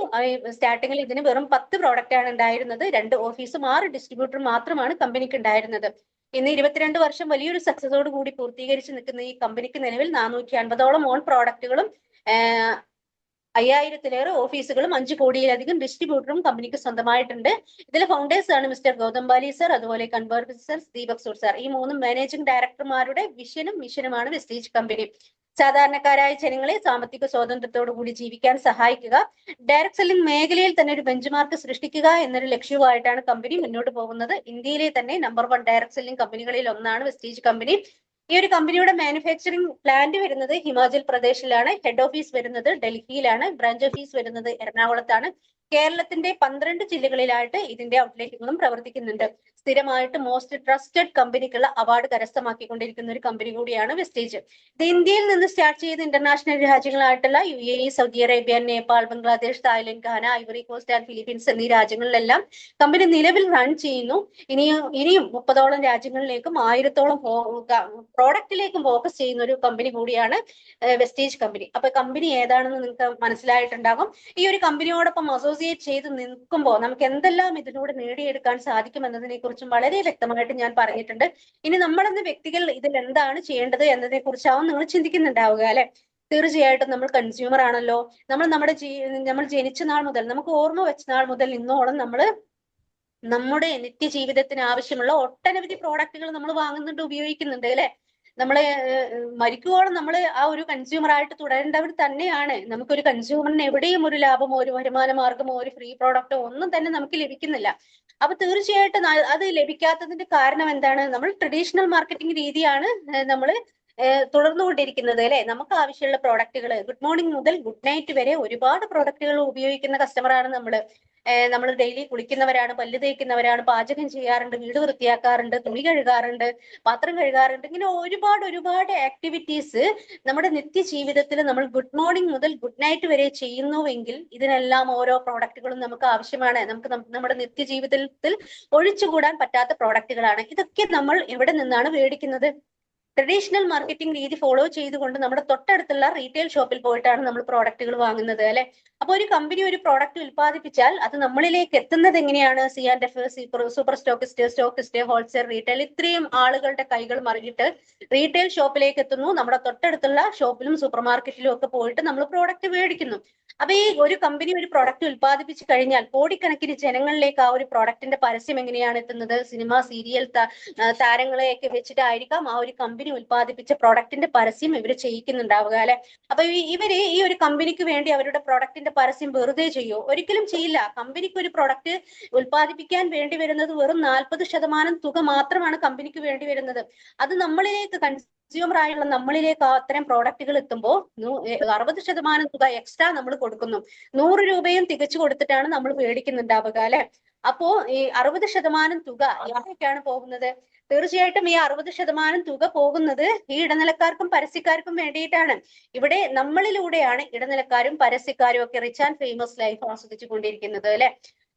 സ്റ്റാർട്ടിങ്ങിൽ ഇതിന് വെറും 10 പ്രോഡക്റ്റ് ആണ് ഉണ്ടായിരുന്നത്. 2 ഓഫീസും 6 ഡിസ്ട്രിബ്യൂട്ടറും മാത്രമാണ് കമ്പനിക്ക് ഉണ്ടായിരുന്നത്. ഇന്ന് 22 വർഷം വലിയൊരു സക്സസോട് കൂടി പൂർത്തീകരിച്ച് നിൽക്കുന്ന ഈ കമ്പനിക്ക് നിലവിൽ 450ഓളം ഓൺ പ്രോഡക്റ്റുകളും 5000-ലേറെ ഓഫീസുകളും 5 കോടിയിലധികം ഡിസ്ട്രിബ്യൂട്ടറും കമ്പനിക്ക് സ്വന്തമായിട്ടുണ്ട്. ഇതിലെ ഫൗണ്ടേഴ്സ് ആണ് മിസ്റ്റർ ഗൗതംബാലി സർ, അതുപോലെ കൺവർ സർ, ദീപക് സൂർ സർ. ഈ 3 മാനേജിംഗ് ഡയറക്ടർമാരുടെ വിഷനും മിഷനുമാണ് വെസ്റ്റീജ് കമ്പനി. സാധാരണക്കാരായ ജനങ്ങളെ സാമ്പത്തിക സ്വാതന്ത്ര്യത്തോടു കൂടി ജീവിക്കാൻ സഹായിക്കുക, ഡയറക്ട് സെല്ലിംഗ് മേഖലയിൽ തന്നെ ഒരു ബെഞ്ച് മാർക്ക് സൃഷ്ടിക്കുക എന്നൊരു ലക്ഷ്യവുമായിട്ടാണ് കമ്പനി മുന്നോട്ട് പോകുന്നത്. ഇന്ത്യയിലെ തന്നെ നമ്പർ 1 ഡയറക്ട് സെല്ലിംഗ് കമ്പനികളിൽ ഒന്നാണ് വെസ്റ്റീജ് കമ്പനി. ഈ ഒരു കമ്പനിയുടെ മാനുഫാക്ചറിംഗ് പ്ലാന്റ് വരുന്നത് ഹിമാചൽ പ്രദേശിലാണ്, ഹെഡ് ഓഫീസ് വരുന്നത് ഡൽഹിയിലാണ്, ബ്രാഞ്ച് ഓഫീസ് വരുന്നത് എറണാകുളത്താണ്. കേരളത്തിന്റെ 12 ജില്ലകളിലായിട്ട് ഇതിന്റെ ഔട്ട്ലെറ്റുകളും പ്രവർത്തിക്കുന്നുണ്ട്. സ്ഥിരമായിട്ട് മോസ്റ്റ് ട്രസ്റ്റഡ് കമ്പനിക്കുള്ള അവാർഡ് കരസ്ഥമാക്കിക്കൊണ്ടിരിക്കുന്ന ഒരു കമ്പനി കൂടിയാണ് വെസ്റ്റീജ്. ഇത് ഇന്ത്യയിൽ നിന്ന് സ്റ്റാർട്ട് ചെയ്ത് ഇന്റർനാഷണൽ രാജ്യങ്ങളായിട്ടുള്ള UAE, Saudi Arabia, Nepal, Bangladesh, Thailand, Ghana, Ivory Coast and Philippines എന്നീ രാജ്യങ്ങളിലെല്ലാം കമ്പനി നിലവിൽ റൺ ചെയ്യുന്നു. ഇനിയും 30ഓളം രാജ്യങ്ങളിലേക്കും 1000ഓളം പ്രോഡക്റ്റിലേക്കും ഫോക്കസ് ചെയ്യുന്ന ഒരു കമ്പനി കൂടിയാണ് വെസ്റ്റീജ് കമ്പനി. അപ്പൊ കമ്പനി ഏതാണെന്ന് നിങ്ങൾക്ക് മനസ്സിലായിട്ടുണ്ടാകും. ഈ ഒരു കമ്പനിയോടൊപ്പം അസോസിയേറ്റ് ചെയ്ത് നിൽക്കുമ്പോൾ നമുക്ക് എന്തെല്ലാം ഇതിലൂടെ നേടിയെടുക്കാൻ സാധിക്കും എന്നതിനെ കുറിച്ചും വളരെ വ്യക്തമായിട്ട് ഞാൻ പറഞ്ഞിട്ടുണ്ട്. ഇനി നമ്മളെന്ന വ്യക്തികൾ ഇതിൽ എന്താണ് ചെയ്യേണ്ടത് എന്നതിനെ കുറിച്ചാവും നിങ്ങൾ ചിന്തിക്കുന്നുണ്ടാവുക അല്ലെ. തീർച്ചയായിട്ടും നമ്മൾ കൺസ്യൂമർ ആണല്ലോ. നമ്മൾ ജനിച്ച നാൾ മുതൽ, നമുക്ക് ഓർമ്മ വെച്ച നാൾ മുതൽ ഇന്നോളം നമ്മുടെ നിത്യജീവിതത്തിന് ആവശ്യമുള്ള ഒട്ടനവധി പ്രോഡക്റ്റുകൾ നമ്മൾ വാങ്ങുന്നുണ്ട്, ഉപയോഗിക്കുന്നുണ്ട് അല്ലെ. നമ്മള് മരിക്കുവോളം നമ്മൾ ആ ഒരു കൺസ്യൂമർ ആയിട്ട് തുടരേണ്ടവർ തന്നെയാണ്. നമുക്കൊരു കൺസ്യൂമറിന് എവിടെയും ഒരു ലാഭമോ ഒരു വരുമാന മാർഗമോ ഒരു ഫ്രീ പ്രോഡക്റ്റോ ഒന്നും തന്നെ നമുക്ക് ലഭിക്കുന്നില്ല. അപ്പൊ തീർച്ചയായിട്ടും അത് ലഭിക്കാത്തതിന്റെ കാരണം എന്താണ്? നമ്മൾ ട്രഡീഷണൽ മാർക്കറ്റിംഗ് രീതിയാണ് നമ്മൾ തുടർന്നുകൊണ്ടിരിക്കുന്നത് അല്ലെ. നമുക്ക് ആവശ്യമുള്ള പ്രോഡക്റ്റുകൾ ഗുഡ് മോർണിംഗ് മുതൽ ഗുഡ് നൈറ്റ് വരെ ഒരുപാട് പ്രോഡക്റ്റുകൾ ഉപയോഗിക്കുന്ന കസ്റ്റമറാണ് നമ്മൾ ഡെയിലി കുളിക്കുന്നവരാണ്, പല്ല് തേക്കുന്നവരാണ്, പാചകം ചെയ്യാറുണ്ട്, വീട് വൃത്തിയാക്കാറുണ്ട്, തുണി കഴുകാറുണ്ട്, പാത്രം കഴുകാറുണ്ട്. ഇങ്ങനെ ഒരുപാട് ആക്ടിവിറ്റീസ് നമ്മുടെ നിത്യജീവിതത്തിൽ നമ്മൾ ഗുഡ് മോർണിംഗ് മുതൽ ഗുഡ് നൈറ്റ് വരെ ചെയ്യുന്നുവെങ്കിൽ ഇതിനെല്ലാം ഓരോ പ്രോഡക്റ്റുകളും നമുക്ക് ആവശ്യമാണ്. നമുക്ക് നമ്മുടെ നിത്യജീവിതത്തിൽ ഒഴിച്ചുകൂടാൻ പറ്റാത്ത പ്രോഡക്റ്റുകളാണ്. ഇതൊക്കെ നമ്മൾ എവിടെ നിന്നാണ് മേടിക്കുന്നത്? ട്രഡീഷണൽ മാർക്കറ്റിംഗ് രീതി ഫോളോ ചെയ്തുകൊണ്ട് നമ്മുടെ തൊട്ടടുത്തുള്ള റീറ്റെയിൽ ഷോപ്പിൽ പോയിട്ടാണ് നമ്മൾ പ്രോഡക്റ്റുകൾ വാങ്ങുന്നത് അല്ലെ. അപ്പൊ ഒരു കമ്പനി ഒരു പ്രോഡക്റ്റ് ഉൽപ്പാദിപ്പിച്ചാൽ അത് നമ്മളിലേക്ക് എത്തുന്നത് എങ്ങനെയാണ്? C&F, super stockist, wholesale, retail, ഇത്രയും ആളുകളുടെ കൈകൾ മറിഞ്ഞിട്ട് റീറ്റെയിൽ ഷോപ്പിലേക്ക് എത്തുന്നു. നമ്മുടെ തൊട്ടടുത്തുള്ള ഷോപ്പിലും സൂപ്പർ മാർക്കറ്റിലും ഒക്കെ പോയിട്ട് നമ്മൾ പ്രോഡക്റ്റ് മേടിക്കുന്നു. അപ്പൊ ഈ ഒരു കമ്പനി ഒരു പ്രോഡക്റ്റ് ഉൽപ്പാദിപ്പിച്ചു കഴിഞ്ഞാൽ കോടിക്കണക്കിന് ജനങ്ങളിലേക്ക് ആ ഒരു പ്രോഡക്റ്റിന്റെ പരസ്യം എങ്ങനെയാണ് എത്തുന്നത്? സിനിമ, സീരിയൽ താരങ്ങളെയൊക്കെ വെച്ചിട്ടായിരിക്കാം ആ ഒരു കമ്പനി ഉൽപ്പാദിപ്പിച്ച പ്രോഡക്റ്റിന്റെ പരസ്യം ഇവർ ചെയ്യിക്കുന്നുണ്ടാവുക അല്ലെ. അപ്പൊ ഇവര് ഈ ഒരു കമ്പനിക്ക് വേണ്ടി അവരുടെ പ്രോഡക്റ്റിന്റെ പരസ്യം വെറുതെ ചെയ്യോ? ഒരിക്കലും ചെയ്യില്ല. കമ്പനിക്ക് ഒരു പ്രോഡക്റ്റ് ഉൽപ്പാദിപ്പിക്കാൻ വേണ്ടി വരുന്നത് വെറും 40% തുക മാത്രമാണ് കമ്പനിക്ക് വേണ്ടി വരുന്നത്. അത് നമ്മളിലേക്ക് കൺസ്യൂമർ ആയുള്ള നമ്മളിലേക്ക് അത്തരം പ്രോഡക്റ്റുകൾ എത്തുമ്പോൾ 60% തുക എക്സ്ട്രാ നമ്മൾ കൊടുക്കുന്നു. 100 രൂപയും തികച്ചു കൊടുത്തിട്ടാണ് നമ്മൾ മേടിക്കുന്നുണ്ടാവുക അല്ലെ. അപ്പോ ഈ 60% തുക എവിടേക്കാണ് പോകുന്നത്? തീർച്ചയായിട്ടും ഈ 60% തുക പോകുന്നത് ഈ ഇടനിലക്കാർക്കും പരസ്യക്കാർക്കും വേണ്ടിയിട്ടാണ്. ഇവിടെ നമ്മളിലൂടെയാണ് ഇടനിലക്കാരും പരസ്യക്കാരും ഒക്കെ റിച്ച് ആൻഡ് ഫേമസ് ലൈഫ് ആസ്വദിച്ചു കൊണ്ടിരിക്കുന്നത് അല്ലെ.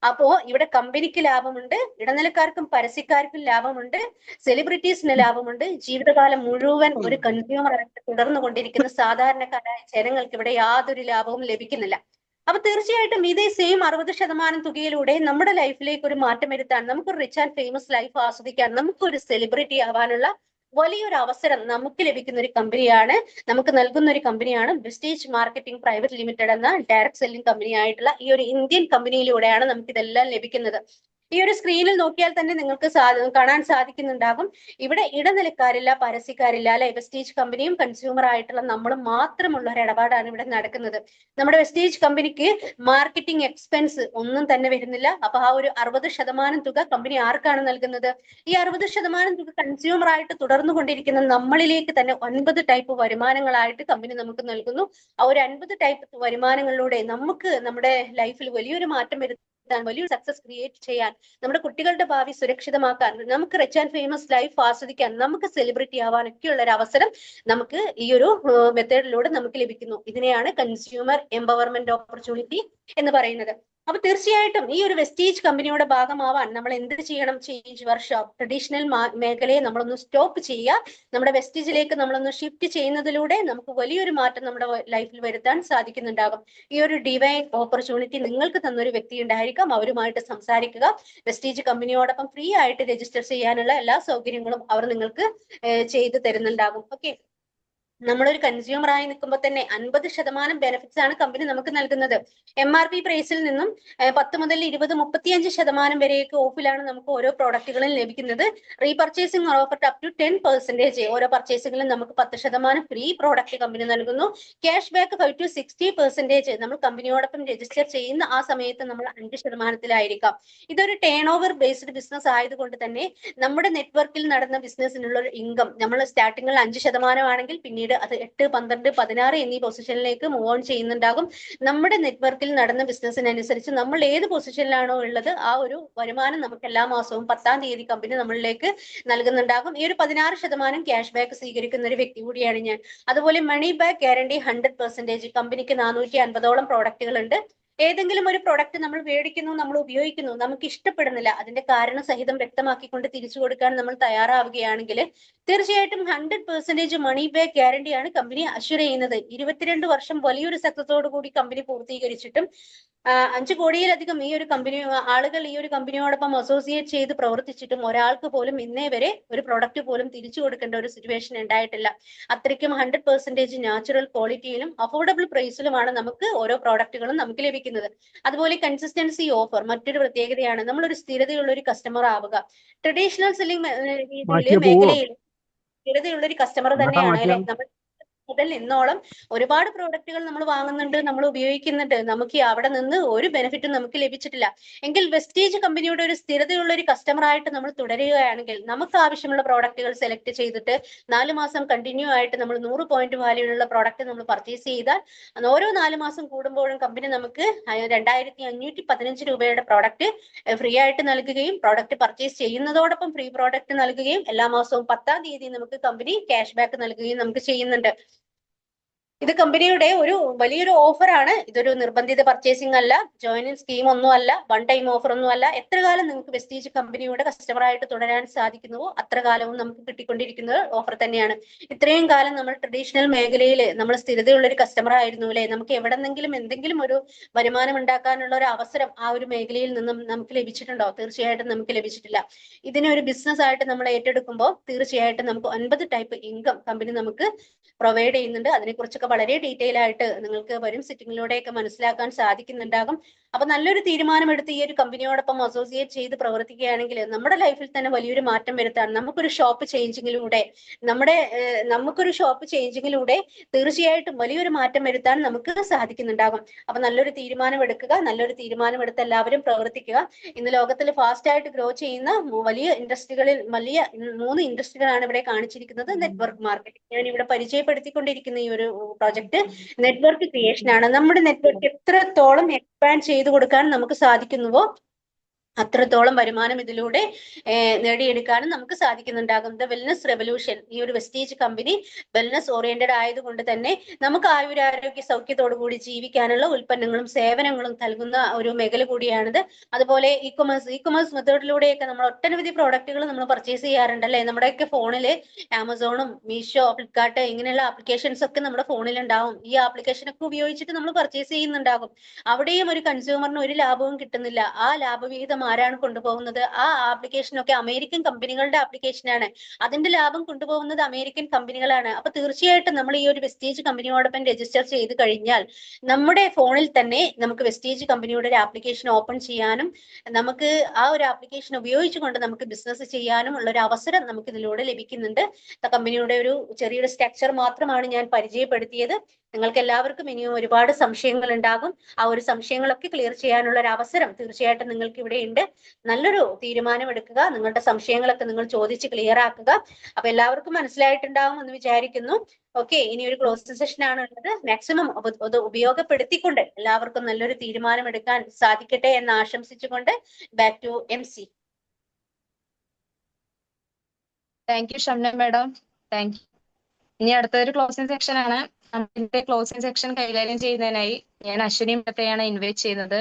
അപ്പോ ഇവിടെ കമ്പനിക്ക് ലാഭമുണ്ട്, ഇടനിലക്കാർക്കും പരസ്യക്കാർക്കും ലാഭമുണ്ട്, സെലിബ്രിറ്റീസിന് ലാഭമുണ്ട്. ജീവിതകാലം മുഴുവൻ ഒരു കൺസ്യൂമർ ആയിട്ട് തുടർന്നു കൊണ്ടിരിക്കുന്ന സാധാരണക്കാരായ ജനങ്ങൾക്ക് ഇവിടെ യാതൊരു ലാഭവും ലഭിക്കുന്നില്ല. അപ്പൊ തീർച്ചയായിട്ടും ഇതേ സെയിം 60% തുകയിലൂടെ നമ്മുടെ ലൈഫിലേക്ക് ഒരു മാറ്റം വരുത്താൻ, നമുക്ക് റിച്ച് ആൻഡ് ഫേമസ് ലൈഫ് ആസ്വദിക്കാൻ, നമുക്കൊരു സെലിബ്രിറ്റി ആവാനുള്ള വലിയൊരു അവസരം നമുക്ക് ലഭിക്കുന്ന ഒരു കമ്പനിയാണ്, നമുക്ക് നൽകുന്ന ഒരു കമ്പനിയാണ് വെസ്റ്റീജ് മാർക്കറ്റിംഗ് പ്രൈവറ്റ് ലിമിറ്റഡ് എന്ന ഡയറക്ട് സെല്ലിംഗ് കമ്പനി ആയിട്ടുള്ള ഈ ഒരു ഇന്ത്യൻ കമ്പനിയിലൂടെയാണ് നമുക്ക് ഇതെല്ലാം ലഭിക്കുന്നത്. ഈ ഒരു സ്ക്രീനിൽ നോക്കിയാൽ തന്നെ നിങ്ങൾക്ക് കാണാൻ സാധിക്കുന്നുണ്ടാകും. ഇവിടെ ഇടനിലക്കാരില്ല, പരസ്യക്കാരില്ല അല്ലെ. വെസ്റ്റീജ് കമ്പനിയും കൺസ്യൂമർ ആയിട്ടുള്ള നമ്മളും മാത്രമുള്ള ഒരു ഇടപാടാണ് ഇവിടെ നടക്കുന്നത്. നമ്മുടെ വെസ്റ്റീജ് കമ്പനിക്ക് മാർക്കറ്റിംഗ് എക്സ്പെൻസ് ഒന്നും തന്നെ വരുന്നില്ല. അപ്പൊ ആ ഒരു 60% തുക കമ്പനി ആർക്കാണ് നൽകുന്നത്? ഈ 60% തുക കൺസ്യൂമർ ആയിട്ട് തുടർന്നു കൊണ്ടിരിക്കുന്ന നമ്മളിലേക്ക് തന്നെ 9 ടൈപ്പ് വരുമാനങ്ങളായിട്ട് കമ്പനി നമുക്ക് നൽകുന്നു. ആ ഒരു 50 ടൈപ്പ് വരുമാനങ്ങളിലൂടെ നമുക്ക് നമ്മുടെ ലൈഫിൽ വലിയൊരു മാറ്റം വരുത്താൻ, വലിയൊരു സക്സസ് ക്രിയേറ്റ് ചെയ്യാൻ, നമ്മുടെ കുട്ടികളുടെ ഭാവി സുരക്ഷിതമാക്കാൻ, നമുക്ക് റിച്ച് ആൻഡ് ഫേമസ് ലൈഫ് ആസ്വദിക്കാൻ, നമുക്ക് സെലിബ്രിറ്റി ആവാനൊക്കെയുള്ള ഒരു അവസരം നമുക്ക് ഈ ഒരു മെത്തേഡിലൂടെ നമുക്ക് ലഭിക്കുന്നു. ഇതിനെയാണ് കൺസ്യൂമർ എംപവർമെന്റ് ഓപ്പർച്യൂണിറ്റി എന്ന് പറയുന്നത്. അപ്പൊ തീർച്ചയായിട്ടും ഈ ഒരു വെസ്റ്റീജ് കമ്പനിയുടെ ഭാഗമാവാൻ നമ്മൾ എന്ത് ചെയ്യണം? ചേഞ്ച് വർക്ക്ഷോപ്പ്, ട്രഡീഷണൽ മേഖലയെ നമ്മളൊന്ന് സ്റ്റോപ്പ് ചെയ്യുക. നമ്മുടെ വെസ്റ്റീജിലേക്ക് നമ്മളൊന്ന് ഷിഫ്റ്റ് ചെയ്യുന്നതിലൂടെ നമുക്ക് വലിയൊരു മാറ്റം നമ്മുടെ ലൈഫിൽ വരുത്താൻ സാധിക്കുന്നുണ്ടാകും. ഈ ഒരു ഡിവൈൻ ഓപ്പർച്യൂണിറ്റി നിങ്ങൾക്ക് തന്നൊരു വ്യക്തി ഉണ്ടായിരിക്കാം, അവരുമായിട്ട് സംസാരിക്കുക. വെസ്റ്റീജ് കമ്പനിയോടൊപ്പം ഫ്രീ ആയിട്ട് രജിസ്റ്റർ ചെയ്യാനുള്ള എല്ലാ സൗകര്യങ്ങളും അവർ നിങ്ങൾക്ക് ചെയ്തു തരുന്നുണ്ടാകും. ഓക്കെ. നമ്മളൊരു കൺസ്യൂമർ ആയി നിൽക്കുമ്പോൾ തന്നെ 50% ബെനിഫിറ്റ്സ് ആണ് കമ്പനി നമുക്ക് നൽകുന്നത്. MRP പ്രൈസിൽ നിന്നും 10 മുതൽ 20, 35% വരെയൊക്കെ ഓഫിലാണ് നമുക്ക് ഓരോ പ്രോഡക്റ്റുകളും ലഭിക്കുന്നത്. റീപർച്ചേസിംഗ് ഓഫർ അപ് ടു 10%. ഓരോ പർച്ചേസിംഗിലും നമുക്ക് 10% ഫ്രീ പ്രോഡക്റ്റ് കമ്പനി നൽകുന്നു. Cash back 5 to 60%. നമ്മൾ കമ്പനിയോടൊപ്പം രജിസ്റ്റർ ചെയ്യുന്ന ആ സമയത്ത് നമ്മൾ 5%-ത്തിലായിരിക്കാം. ഇതൊരു ടേൺ ഓവർ ബേസ്ഡ് ബിസിനസ് ആയതുകൊണ്ട് തന്നെ നമ്മുടെ നെറ്റ്വർക്കിൽ നടന്ന ബിസിനസ്സിനുള്ള ഒരു ഇൻകം നമ്മൾ സ്റ്റാർട്ടിങ്ങിൽ 5% ആണെങ്കിൽ പിന്നീട് അത് 8, 12, 16 എന്നീ പൊസിഷനിലേക്ക് മൂവ് ഓൺ ചെയ്യുന്നുണ്ടാകും. നമ്മുടെ നെറ്റ്വർക്കിൽ നടന്ന ബിസിനസ്സിനനുസരിച്ച് നമ്മൾ ഏത് പൊസിഷനിലാണോ ഉള്ളത് ആ ഒരു വരുമാനം നമുക്ക് എല്ലാ മാസവും 10-ാം തീയതി കമ്പനി നമ്മളിലേക്ക് നൽകുന്നുണ്ടാകും. ഈ ഒരു 16% ക്യാഷ് ബാക്ക് സ്വീകരിക്കുന്ന ഒരു വ്യക്തി കൂടിയാണ് ഞാൻ. അതുപോലെ മണി ബാക്ക് ഗ്യാരണ്ടി 100%. കമ്പനിക്ക് 450ഓളം പ്രോഡക്റ്റുകൾ ഉണ്ട്. ഏതെങ്കിലും ഒരു പ്രൊഡക്റ്റ് നമ്മൾ മേടിക്കുന്നു, നമ്മൾ ഉപയോഗിക്കുന്നു, നമുക്ക് ഇഷ്ടപ്പെടുന്നില്ല, അതിന്റെ കാരണം സഹിതം വ്യക്തമാക്കിക്കൊണ്ട് തിരിച്ചു കൊടുക്കാൻ നമ്മൾ തയ്യാറാവുകയാണെങ്കിൽ തീർച്ചയായിട്ടും 100% മണി ബാക്ക് ഗ്യാരണ്ടിയാണ് കമ്പനി അഷ്വർ ചെയ്യുന്നത്. 22 വർഷം വലിയൊരു സക്സസോട് കൂടി കമ്പനി പൂർത്തീകരിച്ചിട്ടും 5 കോടിയിലധികം ഈ ഒരു കമ്പനി ആളുകൾ ഈ ഒരു കമ്പനിയോടൊപ്പം അസോസിയേറ്റ് ചെയ്ത് പ്രവർത്തിച്ചിട്ടും ഒരാൾക്ക് പോലും ഇന്നേ വരെ ഒരു പ്രൊഡക്റ്റ് പോലും തിരിച്ചു കൊടുക്കേണ്ട ഒരു സിറ്റുവേഷൻ ഉണ്ടായിട്ടില്ല. അത്രയ്ക്കും 100% നാച്ചുറൽ ക്വാളിറ്റിയിലും അഫോർഡബിൾ പ്രൈസിലുമാണ് നമുക്ക് ഓരോ പ്രോഡക്റ്റുകളും നമുക്ക് ലഭിക്കുന്നത്. അതുപോലെ കൺസിസ്റ്റൻസി ഓഫർ മറ്റൊരു പ്രത്യേകതയാണ്. നമ്മളൊരു സ്ഥിരതയുള്ള ഒരു കസ്റ്റമർ ആവുക. ട്രഡീഷണൽ സെല്ലിംഗ് രീതിയിൽ മേഖലയിൽ സ്ഥിരതയുള്ള ഒരു കസ്റ്റമർ തന്നെയാണ് അല്ലെ നമ്മൾ മുതൽ ഇന്നോളം ഒരുപാട് പ്രോഡക്റ്റുകൾ നമ്മൾ വാങ്ങുന്നുണ്ട്, നമ്മൾ ഉപയോഗിക്കുന്നുണ്ട്, നമുക്ക് അവിടെ നിന്ന് ഒരു ബെനിഫിറ്റും നമുക്ക് ലഭിച്ചിട്ടില്ല. എങ്കിൽ വെസ്റ്റീജ് കമ്പനിയുടെ ഒരു സ്ഥിരതയുള്ള ഒരു കസ്റ്റമർ ആയിട്ട് നമ്മൾ തുടരുകയാണെങ്കിൽ നമുക്ക് ആവശ്യമുള്ള പ്രോഡക്റ്റുകൾ സെലക്ട് ചെയ്തിട്ട് 4 മാസം കണ്ടിന്യൂ ആയിട്ട് നമ്മൾ 100 പോയിന്റ് വാല്യൂലുള്ള പ്രോഡക്റ്റ് നമ്മൾ പർച്ചേസ് ചെയ്താൽ ഓരോ 4 മാസം കൂടുമ്പോഴും കമ്പനി നമുക്ക് 2515 രൂപയുടെ പ്രോഡക്റ്റ് ഫ്രീ ആയിട്ട് നൽകുകയും പ്രോഡക്റ്റ് പർച്ചേസ് ചെയ്യുന്നതോടൊപ്പം ഫ്രീ പ്രോഡക്റ്റ് നൽകുകയും എല്ലാ മാസവും 10-ാം തീയതി നമുക്ക് കമ്പനി ക്യാഷ് ബാക്ക് നൽകുകയും നമുക്ക് ചെയ്യുന്നുണ്ട്. ഇത് കമ്പനിയുടെ ഒരു വലിയൊരു ഓഫറാണ്. ഇതൊരു നിർബന്ധിത പർച്ചേസിംഗ് അല്ല, ജോയിനിങ് സ്കീം ഒന്നും അല്ല, വൺ ടൈം ഓഫർ ഒന്നും അല്ല. എത്ര കാലം നിങ്ങൾക്ക് വെസ്റ്റീജ് കമ്പനിയുടെ കസ്റ്റമർ ആയിട്ട് തുടരാൻ സാധിക്കുന്നുവോ അത്ര കാലവും നമുക്ക് കിട്ടിക്കൊണ്ടിരിക്കുന്ന ഓഫർ തന്നെയാണ്. ഇത്രയും കാലം നമ്മൾ ട്രഡീഷണൽ മേഖലയിൽ നമ്മൾ സ്ഥിരതയുള്ള ഒരു കസ്റ്റമർ ആയിരുന്നു അല്ലെ, നമുക്ക് എവിടെന്നെങ്കിലും എന്തെങ്കിലും ഒരു വരുമാനം ഉണ്ടാക്കാനുള്ള ഒരു അവസരം ആ ഒരു മേഖലയിൽ നിന്നും നമുക്ക് ലഭിച്ചിട്ടുണ്ടോ? തീർച്ചയായിട്ടും നമുക്ക് ലഭിച്ചിട്ടില്ല. ഇതിനെ ഒരു ബിസിനസ് ആയിട്ട് നമ്മൾ ഏറ്റെടുക്കുമ്പോൾ തീർച്ചയായിട്ടും നമുക്ക് 9 ടൈപ്പ് ഇൻകം കമ്പനി നമുക്ക് പ്രൊവൈഡ് ചെയ്യുന്നുണ്ട്. അതിനെക്കുറിച്ചൊക്കെ വളരെ ഡീറ്റെയിൽ ആയിട്ട് നിങ്ങൾക്ക് വരും സിറ്റിംഗിലൂടെയൊക്കെ മനസ്സിലാക്കാൻ സാധിക്കുന്നുണ്ടാകും. അപ്പൊ നല്ലൊരു തീരുമാനമെടുത്ത് ഈ ഒരു കമ്പനിയോടൊപ്പം അസോസിയേറ്റ് ചെയ്ത് പ്രവർത്തിക്കുകയാണെങ്കിൽ നമ്മുടെ ലൈഫിൽ തന്നെ വലിയൊരു മാറ്റം വരുത്താൻ നമുക്കൊരു ഷോപ്പ് ചേഞ്ചിങ്ങിലൂടെ തീർച്ചയായിട്ടും വലിയൊരു മാറ്റം വരുത്താൻ നമുക്ക് സാധിക്കുന്നുണ്ടാകും. അപ്പൊ നല്ലൊരു തീരുമാനം എടുക്കുക, നല്ലൊരു തീരുമാനമെടുത്ത് എല്ലാവരും പ്രവർത്തിക്കുക. ഇന്ന് ലോകത്തിൽ ഫാസ്റ്റ് ആയിട്ട് ഗ്രോ ചെയ്യുന്ന വലിയ 3 ഇൻഡസ്ട്രികളാണ് ഇവിടെ കാണിച്ചിരിക്കുന്നത്. നെറ്റ്വർക്ക് മാർക്കറ്റിംഗ് ഞാൻ ഇവിടെ പരിചയപ്പെടുത്തിക്കൊണ്ടിരിക്കുന്ന ഈ ഒരു പ്രോജക്റ്റ് നെറ്റ്വർക്ക് ക്രിയേഷൻ ആണ്. നമ്മുടെ നെറ്റ്വർക്ക് എത്രത്തോളം എക്സ്പാൻഡ് ചെയ്തു കൊടുക്കാൻ നമുക്ക് സാധിക്കുന്നുവോ അത്രത്തോളം വരുമാനം ഇതിലൂടെ നേടിയെടുക്കാനും നമുക്ക് സാധിക്കുന്നുണ്ടാകും. ദ വെൽനസ് റെവല്യൂഷൻ ഈ ഒരു വെസ്റ്റീജ് കമ്പനി വെൽനസ് ഓറിയന്റഡ് ആയതുകൊണ്ട് തന്നെ നമുക്ക് ആയുരാരോഗ്യ സൗഖ്യത്തോടു കൂടി ജീവിക്കാനുള്ള ഉൽപ്പന്നങ്ങളും സേവനങ്ങളും നൽകുന്ന ഒരു മേഖല കൂടിയാണിത്. അതുപോലെ ഇ കൊമേഴ്സ് മെത്തേഡിലൂടെയൊക്കെ നമ്മൾ ഒട്ടനവധി പ്രോഡക്റ്റുകൾ നമ്മൾ പർച്ചേസ് ചെയ്യാറുണ്ട് അല്ലെ. നമ്മുടെയൊക്കെ ഫോണില് ആമസോണും മീഷോ, ഫ്ലിപ്കാർട്ട് ഇങ്ങനെയുള്ള ആപ്ലിക്കേഷൻസ് ഒക്കെ നമ്മുടെ ഫോണിൽ ഉണ്ടാവും. ഈ ആപ്ലിക്കേഷൻ ഒക്കെ ഉപയോഗിച്ചിട്ട് നമ്മൾ പർച്ചേസ് ചെയ്യുന്നുണ്ടാകും. അവിടെയും ഒരു കൺസ്യൂമറിന് ഒരു ലാഭവും കിട്ടുന്നില്ല. ആ ലാഭവിഹിതം ആരാണ് കൊണ്ടുപോകുന്നത്? ആ ആപ്ലിക്കേഷനൊക്കെ അമേരിക്കൻ കമ്പനികളുടെ ആപ്ലിക്കേഷനാണ്. അതിന്റെ ലാഭം കൊണ്ടുപോകുന്നത് അമേരിക്കൻ കമ്പനികളാണ്. അപ്പൊ തീർച്ചയായിട്ടും നമ്മൾ ഈ ഒരു വെസ്റ്റീജ് കമ്പനിയോടൊപ്പം രജിസ്റ്റർ ചെയ്ത് കഴിഞ്ഞാൽ നമ്മുടെ ഫോണിൽ തന്നെ നമുക്ക് വെസ്റ്റീജ് കമ്പനിയുടെ ഒരു ആപ്ലിക്കേഷൻ ഓപ്പൺ ചെയ്യാനും നമുക്ക് ആ ഒരു ആപ്ലിക്കേഷൻ ഉപയോഗിച്ചുകൊണ്ട് നമുക്ക് ബിസിനസ് ചെയ്യാനും ഉള്ള ഒരു അവസരം നമുക്ക് ഇതിലൂടെ ലഭിക്കുന്നുണ്ട്. കമ്പനിയുടെ ഒരു ചെറിയൊരു സ്ട്രക്ചർ മാത്രമാണ് ഞാൻ പരിചയപ്പെടുത്തിയത്. നിങ്ങൾക്ക് എല്ലാവർക്കും ഇനിയും ഒരുപാട് സംശയങ്ങൾ ഉണ്ടാകും. ആ ഒരു സംശയങ്ങളൊക്കെ ക്ലിയർ ചെയ്യാനുള്ള ഒരു അവസരം തീർച്ചയായിട്ടും നിങ്ങൾക്ക് ഇവിടെ ഉണ്ട്. നല്ലൊരു തീരുമാനം എടുക്കുക. നിങ്ങളുടെ സംശയങ്ങളൊക്കെ നിങ്ങൾ ചോദിച്ച് ക്ലിയർ ആക്കുക. അപ്പൊ എല്ലാവർക്കും മനസ്സിലായിട്ടുണ്ടാകും എന്ന് വിചാരിക്കുന്നു. ഓക്കെ, ഇനി ഒരു ക്ലോസിംഗ് സെഷൻ ആണ് ഉള്ളത്. മാക്സിമം അത് ഉപയോഗപ്പെടുത്തിക്കൊണ്ട് എല്ലാവർക്കും നല്ലൊരു തീരുമാനം എടുക്കാൻ സാധിക്കട്ടെ എന്ന് ആശംസിച്ചുകൊണ്ട് back to MC. Thank you Shamna madam. Thank you. ഇനി അടുത്തൊരു ക്ലോസിംഗ് സെക്ഷൻ ആണ്. നമ്മുടെ ക്ലോസിംഗ് സെക്ഷൻ കൈകാര്യം ചെയ്യുന്നതിനായി ഞാൻ അശ്വിനി മേഡത്തെയാണ് ഇൻവൈറ്റ് ചെയ്യുന്നത്.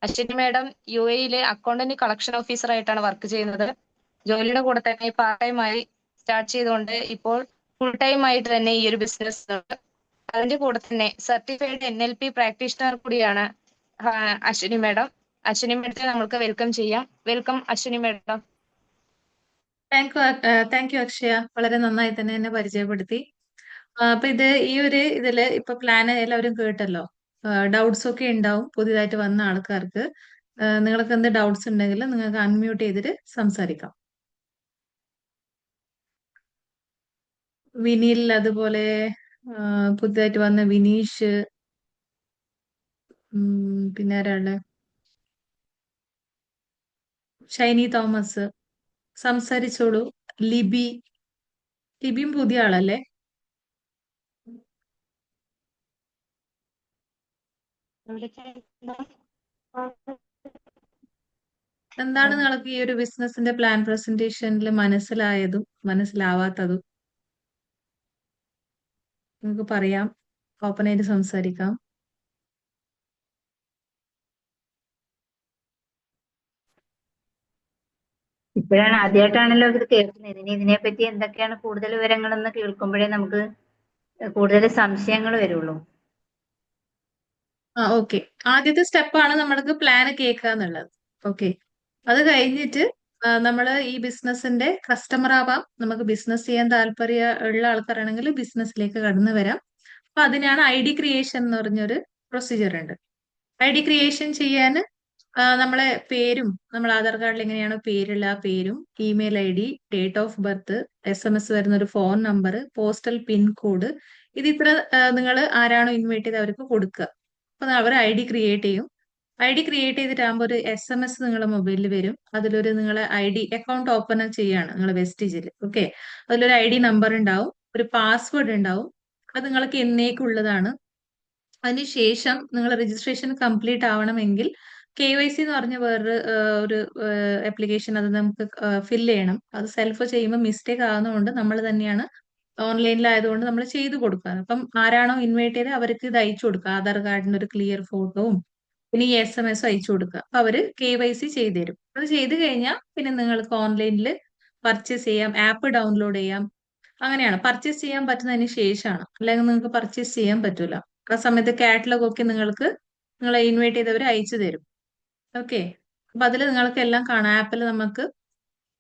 Ashwini madam UAE accountant collection officer ആയിട്ടാണ് വർക്ക് ചെയ്യുന്നത്. ജോലിയുടെ കൂടെ തന്നെ പാർട്ട് ടൈം ആയി സ്റ്റാർട്ട് ചെയ്തുകൊണ്ട് ഇപ്പോൾ ഫുൾ ടൈം ആയിട്ട് തന്നെ ഈ ഒരു ബിസിനസ് ഉണ്ട്. അതിന്റെ കൂടെ തന്നെ സർട്ടിഫൈഡ് NLP പ്രാക്ടീഷണർ കൂടിയാണ് അശ്വിനി മാഡം. അശ്വിനി മാഡത്തെ നമുക്ക് വെൽക്കം ചെയ്യാം. Welcome Ashwini madam. Thank U Akshaya. വളരെ നന്നായി തന്നെ എന്നെ പരിചയപ്പെടുത്തി. അപ്പൊ ഈ ഒരു ഇതില് ഇപ്പൊ പ്ലാൻ എല്ലാവരും കേട്ടല്ലോ. ഡൗട്ട്സ് ഒക്കെ ഉണ്ടാവും പുതിയതായിട്ട് വന്ന ആൾക്കാർക്ക്. നിങ്ങൾക്ക് എന്ത് ഡൗട്ട്സ് ഉണ്ടെങ്കിൽ നിങ്ങൾക്ക് അൺമ്യൂട്ട് ചെയ്തിട്ട് സംസാരിക്കാം. വിനിൽ, അതുപോലെ പുതിയതായിട്ട് വന്ന വിനീഷ്, പിന്നെ ആരാള്, ഷൈനി തോമസ്, സംസാരിച്ചോളൂ. ലിബി, ലിബിയും പുതിയ ആളല്ലേ? എന്താണ് നിങ്ങൾക്ക് ഈ ഒരു ബിസിനസിന്റെ പ്ലാൻ പ്രസന്റേഷനിൽ മനസ്സിലായതും മനസ്സിലാവാത്തതും നിങ്ങൾക്ക് പറയാം, ഓപ്പണായിട്ട് സംസാരിക്കാം. ഇപ്പോഴാണ് ആദ്യമായിട്ടാണല്ലോ ഇത് കേൾക്കുന്നത്. ഇനി ഇതിനെപ്പറ്റി എന്തൊക്കെയാണ് കൂടുതൽ വിവരങ്ങളെന്ന് കേൾക്കുമ്പോഴേ നമുക്ക് കൂടുതൽ സംശയങ്ങൾ വരുള്ളൂ. ഓക്കെ. ആദ്യത്തെ സ്റ്റെപ്പാണ് നമ്മൾക്ക് പ്ലാൻ കേൾക്കുക എന്നുള്ളത്. ഓക്കെ. അത് കഴിഞ്ഞിട്ട് നമ്മൾ ഈ ബിസിനസിന്റെ കസ്റ്റമർ ആവാം. നമുക്ക് ബിസിനസ് ചെയ്യാൻ താല്പര്യം ഉള്ള ആൾക്കാരാണെങ്കിൽ ബിസിനസ്സിലേക്ക് കടന്നു വരാം. അപ്പൊ അതിനാണ് ID ക്രിയേഷൻ എന്ന് പറഞ്ഞൊരു പ്രൊസീജിയർ ഉണ്ട്. ID ക്രിയേഷൻ ചെയ്യാൻ നമ്മളെ പേരും, നമ്മൾ ആധാർ കാർഡിൽ എങ്ങനെയാണോ പേരുള്ള ആ പേരും, email ID, date of birth, SMS വരുന്ന ഒരു ഫോൺ നമ്പർ, പോസ്റ്റൽ പിൻകോഡ്, ഇത് ഇത്ര നിങ്ങൾ ആരാണോ ഇൻവൈറ്റ് ചെയ്ത് അവർക്ക് കൊടുക്കുക. അപ്പൊ അവർ ID ക്രിയേറ്റ് ചെയ്യും. ID ക്രിയേറ്റ് ചെയ്തിട്ടാകുമ്പോൾ ഒരു SMS നിങ്ങളുടെ മൊബൈലിൽ വരും. അതിലൊരു നിങ്ങളെ ID അക്കൗണ്ട് ഓപ്പൺ ചെയ്യാണ് നിങ്ങൾ വെസ്റ്റേജിൽ. ഓക്കെ. അതിലൊരു ID നമ്പർ ഉണ്ടാവും, ഒരു പാസ്വേഡ് ഉണ്ടാവും. അത് നിങ്ങൾക്ക് എന്നേക്കുള്ളതാണ്. അതിനുശേഷം നിങ്ങൾ രജിസ്ട്രേഷൻ കംപ്ലീറ്റ് ആവണമെങ്കിൽ KYC എന്ന് പറഞ്ഞ വേറൊരു ഒരു ആപ്ലിക്കേഷൻ, അത് നമുക്ക് ഫില്ല് ചെയ്യണം. അത് സെൽഫ് ചെയ്യുമ്പോൾ മിസ്റ്റേക്ക് ആകുന്നതുകൊണ്ട് നമ്മൾ തന്നെയാണ് ഓൺലൈനിലായതുകൊണ്ട് നമ്മൾ ചെയ്തു കൊടുക്കുക. അപ്പം ആരാണോ ഇൻവൈറ്റ് ചെയ്ത് അവർക്ക് ഇത് അയച്ചു കൊടുക്കുക. ആധാർ കാർഡിന്റെ ഒരു ക്ലിയർ ഫോട്ടോവും പിന്നെ ഈ SMS അയച്ചു കൊടുക്കുക. അപ്പൊ അവര് KYC ചെയ്തു തരും. അത് ചെയ്ത് കഴിഞ്ഞാൽ പിന്നെ നിങ്ങൾക്ക് ഓൺലൈനിൽ പർച്ചേസ് ചെയ്യാം, ആപ്പ് ഡൗൺലോഡ് ചെയ്യാം. അങ്ങനെയാണ് പർച്ചേസ് ചെയ്യാൻ പറ്റുന്നതിന് ശേഷമാണ്, അല്ലെങ്കിൽ നിങ്ങൾക്ക് പർച്ചേസ് ചെയ്യാൻ പറ്റൂല. ആ സമയത്ത് കാറ്റലോഗ് ഒക്കെ നിങ്ങൾക്ക് നിങ്ങളെ ഇൻവൈറ്റ് ചെയ്തവർ അയച്ചു തരും. ഓക്കെ. അപ്പൊ അതിൽ നിങ്ങൾക്ക് എല്ലാം കാണാം. ആപ്പിൽ നമുക്ക്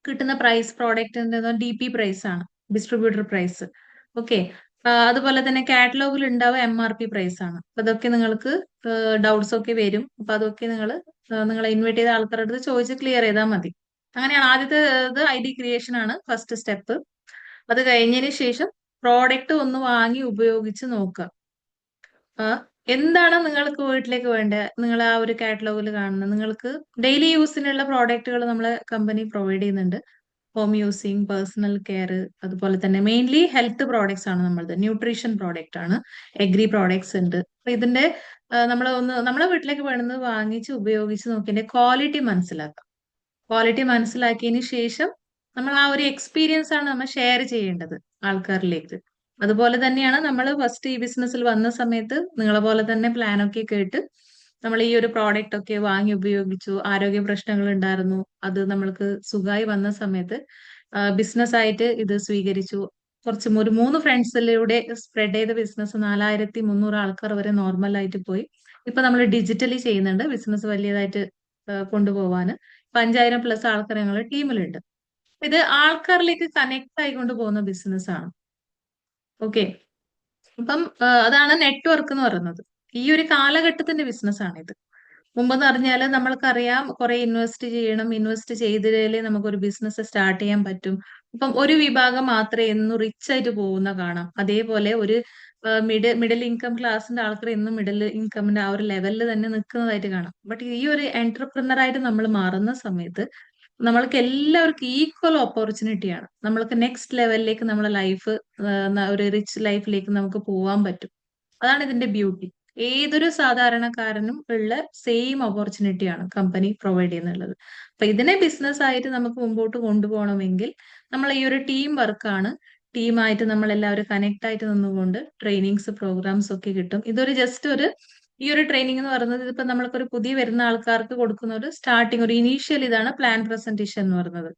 കിട്ടുന്ന പ്രൈസ്, പ്രോഡക്റ്റിന്റെ DP പ്രൈസ് ആണ്, ഡിസ്ട്രിബ്യൂട്ടർ പ്രൈസ്. ഓക്കെ. അതുപോലെ തന്നെ കാറ്റലോഗിൽ ഉണ്ടാവുക MRP പ്രൈസ് ആണ്. അപ്പൊ അതൊക്കെ നിങ്ങൾക്ക് ഡൗട്ട്സ് ഒക്കെ വരും. അപ്പൊ അതൊക്കെ നിങ്ങളെ ഇൻവൈറ്റ് ചെയ്ത ആൾക്കാരുടെ അടുത്ത് ചോദിച്ച് ക്ലിയർ ചെയ്താൽ മതി. അങ്ങനെയാണ് ആദ്യത്തെ ID ക്രിയേഷൻ ആണ് ഫസ്റ്റ് സ്റ്റെപ്പ്. അത് കഴിഞ്ഞതിന് ശേഷം പ്രോഡക്റ്റ് ഒന്ന് വാങ്ങി ഉപയോഗിച്ച് നോക്കുക. എന്താണ് നിങ്ങൾക്ക് വീട്ടിലേക്ക് വേണ്ടത്, നിങ്ങൾ ആ ഒരു കാറ്റലോഗിൽ കാണുന്നത്. നിങ്ങൾക്ക് ഡെയിലി യൂസിനുള്ള പ്രോഡക്റ്റുകൾ നമ്മളെ കമ്പനി പ്രൊവൈഡ് ചെയ്യുന്നുണ്ട്. ഹോം യൂസിങ്, പേഴ്സണൽ കെയർ, അതുപോലെ തന്നെ മെയിൻലി ഹെൽത്ത് പ്രോഡക്ട്സ് ആണ് നമ്മളത്. ന്യൂട്രീഷൻ പ്രോഡക്റ്റ് ആണ്, എഗ്രി പ്രോഡക്ട്സ് ഉണ്ട്. അപ്പൊ ഇതിന്റെ നമ്മളെ വീട്ടിലേക്ക് വേണ്ടുന്നത് വാങ്ങിച്ച് ഉപയോഗിച്ച് നോക്കിയതിന്റെ ക്വാളിറ്റി മനസ്സിലാക്കാം. ക്വാളിറ്റി മനസ്സിലാക്കിയതിന് ശേഷം നമ്മൾ ആ ഒരു എക്സ്പീരിയൻസ് ആണ് നമ്മൾ ഷെയർ ചെയ്യേണ്ടത് ആൾക്കാരിലേക്ക്. അതുപോലെ തന്നെയാണ് നമ്മൾ ഫസ്റ്റ് ഈ ബിസിനസ്സിൽ വന്ന സമയത്ത് നിങ്ങളെ പോലെ തന്നെ പ്ലാനൊക്കെ കേട്ട് നമ്മൾ ഈ ഒരു പ്രോഡക്റ്റ് ഒക്കെ വാങ്ങി ഉപയോഗിച്ചു. ആരോഗ്യ പ്രശ്നങ്ങൾ ഉണ്ടായിരുന്നു, അത് നമ്മൾക്ക് സുഖമായി വന്ന സമയത്ത് ബിസിനസ് ആയിട്ട് ഇത് സ്വീകരിച്ചു. ഒരു 3 ഫ്രണ്ട്സിലൂടെ സ്പ്രെഡ് ചെയ്ത ബിസിനസ് 4300 ആൾക്കാർ വരെ നോർമൽ ആയിട്ട് പോയി. ഇപ്പൊ നമ്മൾ ഡിജിറ്റലി ചെയ്യുന്നുണ്ട് ബിസിനസ് വലിയതായിട്ട് കൊണ്ടുപോവാന്. 5000+ ആൾക്കാർ ഞങ്ങളുടെ ടീമിലുണ്ട്. ഇത് ആൾക്കാരിലേക്ക് കണക്ട് ആയിക്കൊണ്ട് പോകുന്ന ബിസിനസ് ആണ്. ഓക്കെ. അപ്പം അതാണ് നെറ്റ്വർക്ക് എന്ന് പറയുന്നത്. ഈ ഒരു കാലഘട്ടത്തിന്റെ ബിസിനസ് ആണ് ഇത്. മുമ്പെന്ന് പറഞ്ഞാൽ നമ്മൾക്കറിയാം കുറെ ഇൻവെസ്റ്റ് ചെയ്യണം, ഇൻവെസ്റ്റ് ചെയ്തില്ലേ നമുക്കൊരു ബിസിനസ് സ്റ്റാർട്ട് ചെയ്യാൻ പറ്റും. ഇപ്പം ഒരു വിഭാഗം മാത്രമേ എന്നും റിച്ച് ആയിട്ട് പോകുന്ന കാണാം. അതേപോലെ ഒരു മിഡിൽ ഇൻകം ക്ലാസിന്റെ ആൾക്കാർ എന്നും മിഡിൽ ഇൻകമിന്റെ ആ ഒരു ലെവലിൽ തന്നെ നിൽക്കുന്നതായിട്ട് കാണാം. ബട്ട് ഈ ഒരു എന്റർപ്രണർ ആയിട്ട് നമ്മൾ മാറുന്ന സമയത്ത് നമ്മൾക്ക് എല്ലാവർക്കും ഈക്വൽ ഓപ്പർച്യൂണിറ്റിയാണ്. നമ്മൾക്ക് നെക്സ്റ്റ് ലെവലിലേക്ക് നമ്മുടെ ലൈഫ്, ഒരു റിച്ച് ലൈഫിലേക്ക് നമുക്ക് പോകാൻ പറ്റും. അതാണ് ഇതിന്റെ ബ്യൂട്ടി. ഏതൊരു സാധാരണക്കാരനും ഉള്ള സെയിം ഓപ്പർച്യൂണിറ്റിയാണ് കമ്പനി പ്രൊവൈഡ് ചെയ്യുന്നുള്ളത്. അപ്പൊ ഇതിനെ ബിസിനസ് ആയിട്ട് നമുക്ക് മുമ്പോട്ട് കൊണ്ടുപോകണമെങ്കിൽ നമ്മൾ ഈ ഒരു ടീം വർക്കാണ്. ടീമായിട്ട് നമ്മൾ എല്ലാവരും കണക്ട് ആയിട്ട് നിന്നുകൊണ്ട് ട്രെയിനിങ്സ്, പ്രോഗ്രാംസ് ഒക്കെ കിട്ടും. ഇതൊരു ജസ്റ്റ് ഈ ഒരു ട്രെയിനിങ് എന്ന് പറയുന്നത് ഇതിപ്പോ നമ്മൾക്കൊരു പുതിയ വരുന്ന ആൾക്കാർക്ക് കൊടുക്കുന്ന ഒരു സ്റ്റാർട്ടിങ്, ഒരു ഇനീഷ്യൽ ഇതാണ് പ്ലാൻ പ്രസന്റേഷൻ എന്ന് പറയുന്നത്.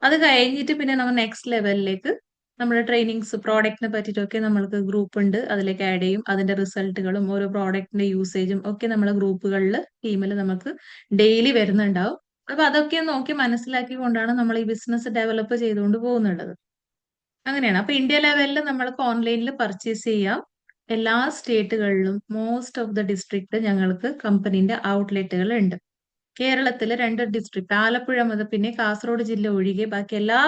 അത് കഴിഞ്ഞിട്ട് പിന്നെ നമ്മൾ നെക്സ്റ്റ് ലെവലിലേക്ക് നമ്മുടെ ട്രെയിനിങ്സ്, പ്രോഡക്റ്റിനെ പറ്റിയിട്ടൊക്കെ നമ്മൾക്ക് ഗ്രൂപ്പ് ഉണ്ട്, അതിലേക്ക് ആഡ് ചെയ്യും. അതിന്റെ റിസൾട്ടുകളും ഓരോ പ്രോഡക്റ്റിന്റെ യൂസേജും ഒക്കെ നമ്മളെ ഗ്രൂപ്പുകളിൽ, ടീമിൽ നമുക്ക് ഡെയിലി വരുന്നുണ്ടാവും. അപ്പൊ അതൊക്കെ നോക്കി മനസ്സിലാക്കിക്കൊണ്ടാണ് നമ്മൾ ഈ ബിസിനസ് ഡെവലപ്പ് ചെയ്തുകൊണ്ട് പോകുന്നുള്ളത്. അങ്ങനെയാണ്. അപ്പൊ ഇന്ത്യ ലെവലിൽ നമ്മൾക്ക് ഓൺലൈനിൽ പർച്ചേസ് ചെയ്യാം. എല്ലാ സ്റ്റേറ്റുകളിലും മോസ്റ്റ് ഓഫ് ദ ഡിസ്ട്രിക്ട് ഞങ്ങൾക്ക് കമ്പനീന്റെ ഔട്ട്ലെറ്റുകൾ ഉണ്ട്. കേരളത്തിൽ 2 ഡിസ്ട്രിക്ട്, ആലപ്പുഴ മുതൽ പിന്നെ കാസർഗോഡ് ജില്ല ഒഴികെ ബാക്കി എല്ലാ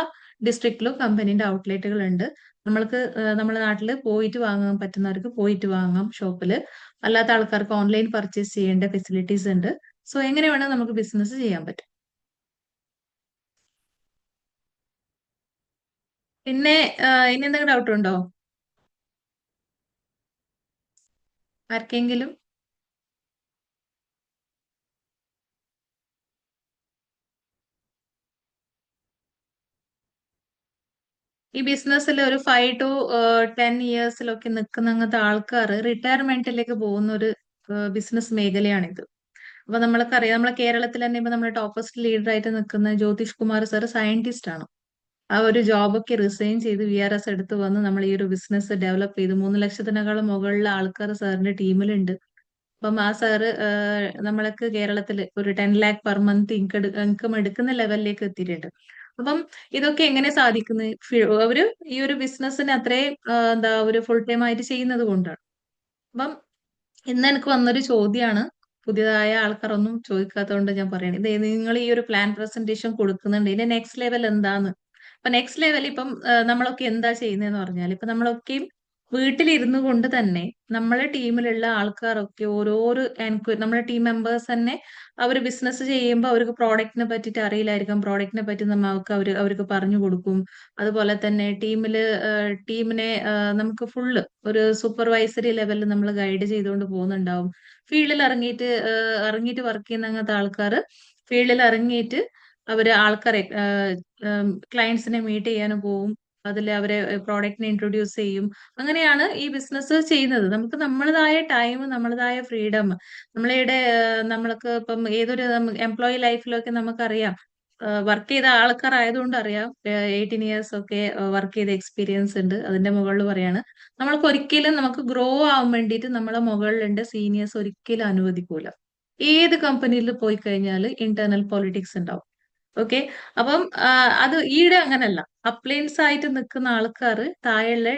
ഡിസ്ട്രിക്റ്റിലും കമ്പനീന്റെ ഔട്ട്ലെറ്റുകൾ ഉണ്ട്. നമ്മൾക്ക് നമ്മുടെ നാട്ടിൽ പോയിട്ട് വാങ്ങാൻ പറ്റുന്നവർക്ക് പോയിട്ട് വാങ്ങാം ഷോപ്പിൽ. അല്ലാത്ത ആൾക്കാർക്ക് ഓൺലൈൻ പർച്ചേസ് ചെയ്യേണ്ട ഫെസിലിറ്റീസ് ഉണ്ട്. സോ എങ്ങനെ വേണം നമുക്ക് ബിസിനസ് ചെയ്യാൻ പറ്റും. പിന്നെ ഇനി എന്തെങ്കിലും ഡൗട്ട് ഉണ്ടോ ആർക്കെങ്കിലും? ഈ ബിസിനസ്സിൽ ഒരു 5 to 10 ഇയേഴ്സിലൊക്കെ നിൽക്കുന്ന അങ്ങനത്തെ ആൾക്കാർ റിട്ടയർമെന്റിലേക്ക് പോകുന്ന ഒരു ബിസിനസ് മേഖലയാണിത്. അപ്പൊ നമ്മൾക്കറിയാം, നമ്മളെ കേരളത്തിൽ തന്നെ ഇപ്പൊ നമ്മുടെ ടോപ്പസ്റ്റ് ലീഡർ ആയിട്ട് നിൽക്കുന്ന ജ്യോതിഷ് കുമാർ സാർ സയന്റിസ്റ്റ് ആണ്. ആ ഒരു ജോബൊക്കെ റിസൈൻ ചെയ്ത് VRS എടുത്ത് വന്ന് നമ്മൾ ഈ ഒരു ബിസിനസ് ഡെവലപ്പ് ചെയ്ത് 3 ലക്ഷത്തിനേക്കാളും മുകളിലുള്ള ആൾക്കാർ സാറിന്റെ ടീമിലുണ്ട്. അപ്പം ആ സാറ് നമ്മൾക്ക് കേരളത്തിൽ ഒരു 10 lakh പെർ മന്ത് ഇൻകം എടുക്കുന്ന ലെവലിലേക്ക് എത്തിയിട്ടുണ്ട്. അപ്പം ഇതൊക്കെ എങ്ങനെ സാധിക്കുന്നത്? അവര് ഈ ഒരു ബിസിനസ്സിന് അത്രയും എന്താ ഒരു ഫുൾ ടൈം ആയിട്ട് ചെയ്യുന്നത് കൊണ്ടാണ്. അപ്പം ഇന്ന് എനിക്ക് വന്നൊരു ചോദ്യമാണ്, പുതിയതായ ആൾക്കാരൊന്നും ചോദിക്കാത്തതുകൊണ്ട് ഞാൻ പറയണത്. ഇത് നിങ്ങൾ ഈ ഒരു പ്ലാൻ പ്രസന്റേഷൻ കൊടുക്കുന്നുണ്ട്, ഇതിന്റെ നെക്സ്റ്റ് ലെവൽ എന്താന്ന്. അപ്പൊ നെക്സ്റ്റ് ലെവൽ ഇപ്പം നമ്മളൊക്കെ എന്താ ചെയ്യുന്നതെന്ന് പറഞ്ഞാൽ, ഇപ്പൊ നമ്മളൊക്കെയും വീട്ടിലിരുന്നു കൊണ്ട് തന്നെ നമ്മളെ ടീമിലുള്ള ആൾക്കാരൊക്കെ ഓരോരോ നമ്മുടെ ടീം മെമ്പേഴ്സ് തന്നെ അവർ ബിസിനസ് ചെയ്യുമ്പോൾ അവർക്ക് പ്രോഡക്റ്റിനെ പറ്റിയിട്ട് അറിയില്ലായിരിക്കും. പ്രോഡക്റ്റിനെ പറ്റി നമുക്ക് അവർക്ക് പറഞ്ഞു കൊടുക്കും. അതുപോലെ തന്നെ ടീമിനെ നമുക്ക് ഫുള്ള് ഒരു സൂപ്പർവൈസറി ലെവലിൽ നമ്മൾ ഗൈഡ് ചെയ്തുകൊണ്ട് പോകുന്നുണ്ടാവും. ഫീൽഡിൽ ഇറങ്ങിയിട്ട് വർക്ക് ചെയ്യുന്ന അങ്ങനത്തെ ആൾക്കാർ ഫീൽഡിൽ ഇറങ്ങിയിട്ട് അവര് ആൾക്കാരെ ക്ലയൻസിനെ മീറ്റ് ചെയ്യാനും പോവും. അതിൽ അവരെ പ്രോഡക്റ്റിനെ ഇൻട്രൊഡ്യൂസ് ചെയ്യും. അങ്ങനെയാണ് ഈ ബിസിനസ് ചെയ്യുന്നത്. നമുക്ക് നമ്മളതായ ടൈം, നമ്മളതായ ഫ്രീഡം, നമ്മളിവിടെ നമ്മൾക്ക് ഇപ്പം ഏതൊരു എംപ്ലോയി ലൈഫിലൊക്കെ നമുക്കറിയാം, വർക്ക് ചെയ്ത ആൾക്കാരായതുകൊണ്ട് അറിയാം. 18 ഇയേഴ്സ് ഒക്കെ വർക്ക് ചെയ്ത എക്സ്പീരിയൻസ് ഉണ്ട്. അതിന്റെ മുകളിൽ പറയാണ്, നമ്മൾക്ക് ഒരിക്കലും നമുക്ക് ഗ്രോ ആവാൻ വേണ്ടിയിട്ട് നമ്മളെ മുകളിലുണ്ട് സീനിയേഴ്സ് ഒരിക്കലും അനുവദിക്കൂല. ഏത് കമ്പനിയിൽ പോയി കഴിഞ്ഞാൽ ഇന്റേണൽ പൊളിറ്റിക്സ് ഉണ്ടാവും. ഓക്കെ. അപ്പം ഈടെ അങ്ങനല്ല. അപ്ലൈൻസ് ആയിട്ട് നിൽക്കുന്ന ആൾക്കാർ താഴെ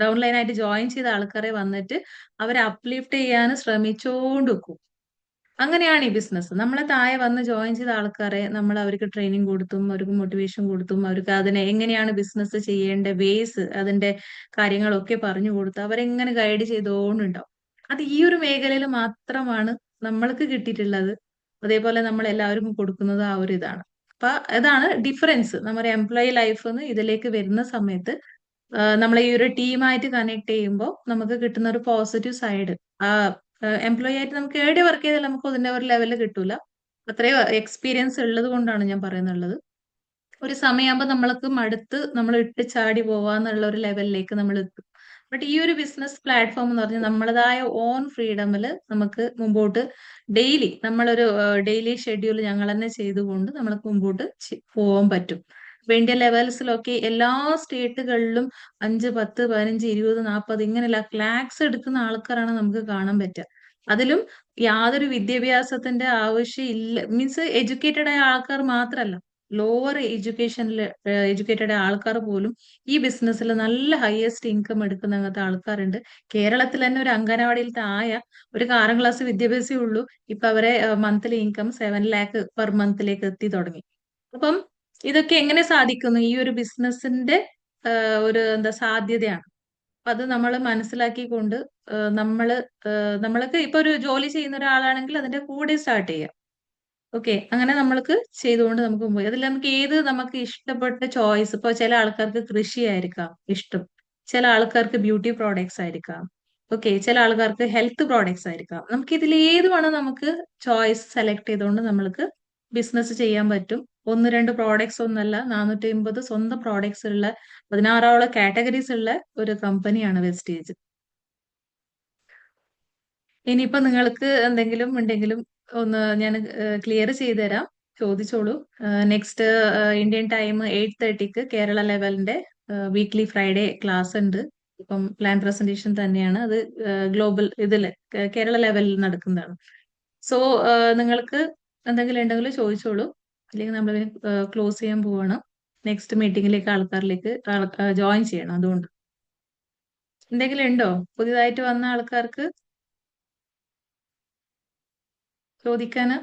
ഡൗൺലൈനായിട്ട് ജോയിൻ ചെയ്ത ആൾക്കാരെ വന്നിട്ട് അവരെ അപ്ലിഫ്റ്റ് ചെയ്യാൻ ശ്രമിച്ചോണ്ട് വെക്കും. അങ്ങനെയാണ് ഈ ബിസിനസ്. നമ്മളെ താഴെ വന്ന് ജോയിൻ ചെയ്ത ആൾക്കാരെ നമ്മൾ അവർക്ക് ട്രെയിനിങ് കൊടുത്തും അവർക്ക് മോട്ടിവേഷൻ കൊടുത്തും അവർക്ക് അതിനെ എങ്ങനെയാണ് ബിസിനസ് ചെയ്യേണ്ട വേസ്, അതിന്റെ കാര്യങ്ങളൊക്കെ പറഞ്ഞു കൊടുത്ത് അവരെങ്ങനെ ഗൈഡ് ചെയ്തോണ്ടുണ്ടാവും. അത് ഈ ഒരു മേഖലയിൽ മാത്രമാണ് നമ്മൾക്ക് കിട്ടിയിട്ടുള്ളത്. അതേപോലെ നമ്മൾ എല്ലാവർക്കും കൊടുക്കുന്നത് ആ ഒരു ഇതാണ്. അപ്പൊ അതാണ് ഡിഫറൻസ്. നമ്മുടെ എംപ്ലോയി ലൈഫ് ഇതിലേക്ക് വരുന്ന സമയത്ത് നമ്മൾ ഈ ഒരു ടീമായിട്ട് കണക്ട് ചെയ്യുമ്പോൾ നമുക്ക് കിട്ടുന്ന ഒരു പോസിറ്റീവ് സൈഡ്, ആ എംപ്ലോയി ആയിട്ട് നമുക്ക് എവിടെ വർക്ക് ചെയ്താൽ നമുക്ക് അതിന്റെ ഒരു ലെവലിൽ കിട്ടൂല. അത്രയും എക്സ്പീരിയൻസ് ഉള്ളത് കൊണ്ടാണ് ഞാൻ പറയുന്നുള്ളത്. ഒരു സമയമാകുമ്പോൾ നമ്മൾക്ക് മടുത്ത് നമ്മൾ ഇട്ട് ചാടി പോവാന്നുള്ള ഒരു ലെവലിലേക്ക് നമ്മൾ എത്തും. ബട്ട് ഈ ഒരു ബിസിനസ് പ്ലാറ്റ്ഫോം എന്ന് പറഞ്ഞാൽ നമ്മളതായ ഓൺ ഫ്രീഡമിൽ നമുക്ക് മുമ്പോട്ട് നമ്മളൊരു ഡെയിലി ഷെഡ്യൂൾ ഞങ്ങൾ തന്നെ ചെയ്തുകൊണ്ട് നമ്മൾക്ക് മുമ്പോട്ട് പോകാൻ പറ്റും. ഇപ്പൊ ഇന്ത്യ ലെവൽസിലൊക്കെ എല്ലാ സ്റ്റേറ്റുകളിലും 5, 10, 15, 20, 40 ഇങ്ങനെ ലാക്സ് എടുക്കുന്ന ആൾക്കാരാണ് നമുക്ക് കാണാൻ പറ്റുക. അതിലും യാതൊരു വിദ്യാഭ്യാസത്തിന്റെ ആവശ്യം ഇല്ല, മീൻസ് എഡ്യൂക്കേറ്റഡ് ആയ ആൾക്കാർ മാത്രമല്ല, ലോവർ എഡ്യൂക്കേറ്റഡ് ആൾക്കാർ പോലും ഈ ബിസിനസ്സിൽ നല്ല ഹയസ്റ്റ് ഇൻകം എടുക്കുന്ന അങ്ങനത്തെ ആൾക്കാരുണ്ട്. കേരളത്തിൽ തന്നെ ഒരു അംഗനവാടിയിലത്തെ ഒരു 6ാം ക്ലാസ് വിദ്യാഭ്യാസമേ ഉള്ളൂ. ഇപ്പൊ അവരെ മന്ത്ലി ഇൻകം 7 lakh പെർ മന്തിലേക്ക് എത്തി തുടങ്ങി. അപ്പം ഇതൊക്കെ എങ്ങനെ സാധിക്കുന്നു? ഈ ഒരു ബിസിനസിന്റെ ഒരു എന്താ സാധ്യതയാണ്. അപ്പൊ അത് നമ്മൾ മനസ്സിലാക്കിക്കൊണ്ട് നമ്മൾക്ക് ഇപ്പൊ ഒരു ജോലി ചെയ്യുന്ന ഒരാളാണെങ്കിൽ അതിന്റെ കൂടെ സ്റ്റാർട്ട് ചെയ്യാം. ഓക്കെ. അങ്ങനെ നമ്മൾക്ക് ചെയ്തുകൊണ്ട് നമുക്ക് പോയി അതിൽ നമുക്ക് ഇഷ്ടപ്പെട്ട ചോയ്സ്. ഇപ്പൊ ചില ആൾക്കാർക്ക് കൃഷിയായിരിക്കാം ഇഷ്ടം, ചില ആൾക്കാർക്ക് ബ്യൂട്ടി പ്രോഡക്ട്സ് ആയിരിക്കാം, ഓക്കെ, ചില ആൾക്കാർക്ക് ഹെൽത്ത് പ്രോഡക്ട്സ് ആയിരിക്കാം. നമുക്ക് ഇതിൽ ഏതുമാണ് നമുക്ക് ചോയ്സ് സെലക്ട് ചെയ്തുകൊണ്ട് നമ്മൾക്ക് ബിസിനസ് ചെയ്യാൻ പറ്റും. 1, 2 പ്രോഡക്ട്സ് ഒന്നല്ല, 450 സ്വന്തം പ്രോഡക്ട്സ് ഉള്ള 16ഓളം കാറ്റഗറീസ് ഉള്ള ഒരു കമ്പനിയാണ് വെസ്റ്റേജ്. ഇനിയിപ്പോ നിങ്ങൾക്ക് എന്തെങ്കിലും ഉണ്ടെങ്കിലും ഒന്ന് ഞാൻ ക്ലിയർ ചെയ്തു തരാം, ചോദിച്ചോളൂ. നെക്സ്റ്റ് ഇന്ത്യൻ ടൈം 8:30 കേരള ലെവലിന്റെ വീക്ക്ലി ഫ്രൈഡേ ക്ലാസ് ഉണ്ട്. ഇപ്പം പ്ലാൻ പ്രസന്റേഷൻ തന്നെയാണ് അത്. ഗ്ലോബൽ കേരള ലെവലിൽ നടക്കുന്നതാണ്. സോ നിങ്ങൾക്ക് എന്തെങ്കിലും ഉണ്ടെങ്കിൽ ചോദിച്ചോളൂ, അല്ലെങ്കിൽ നമ്മൾ ക്ലോസ് ചെയ്യാൻ പോവാണ്. നെക്സ്റ്റ് മീറ്റിംഗിലേക്ക് ആൾക്കാരിലേക്ക് ജോയിൻ ചെയ്യണം. അതുകൊണ്ട് എന്തെങ്കിലും ഉണ്ടോ പുതിയതായിട്ട് വന്ന ആൾക്കാർക്ക് ചോദിക്കാന്?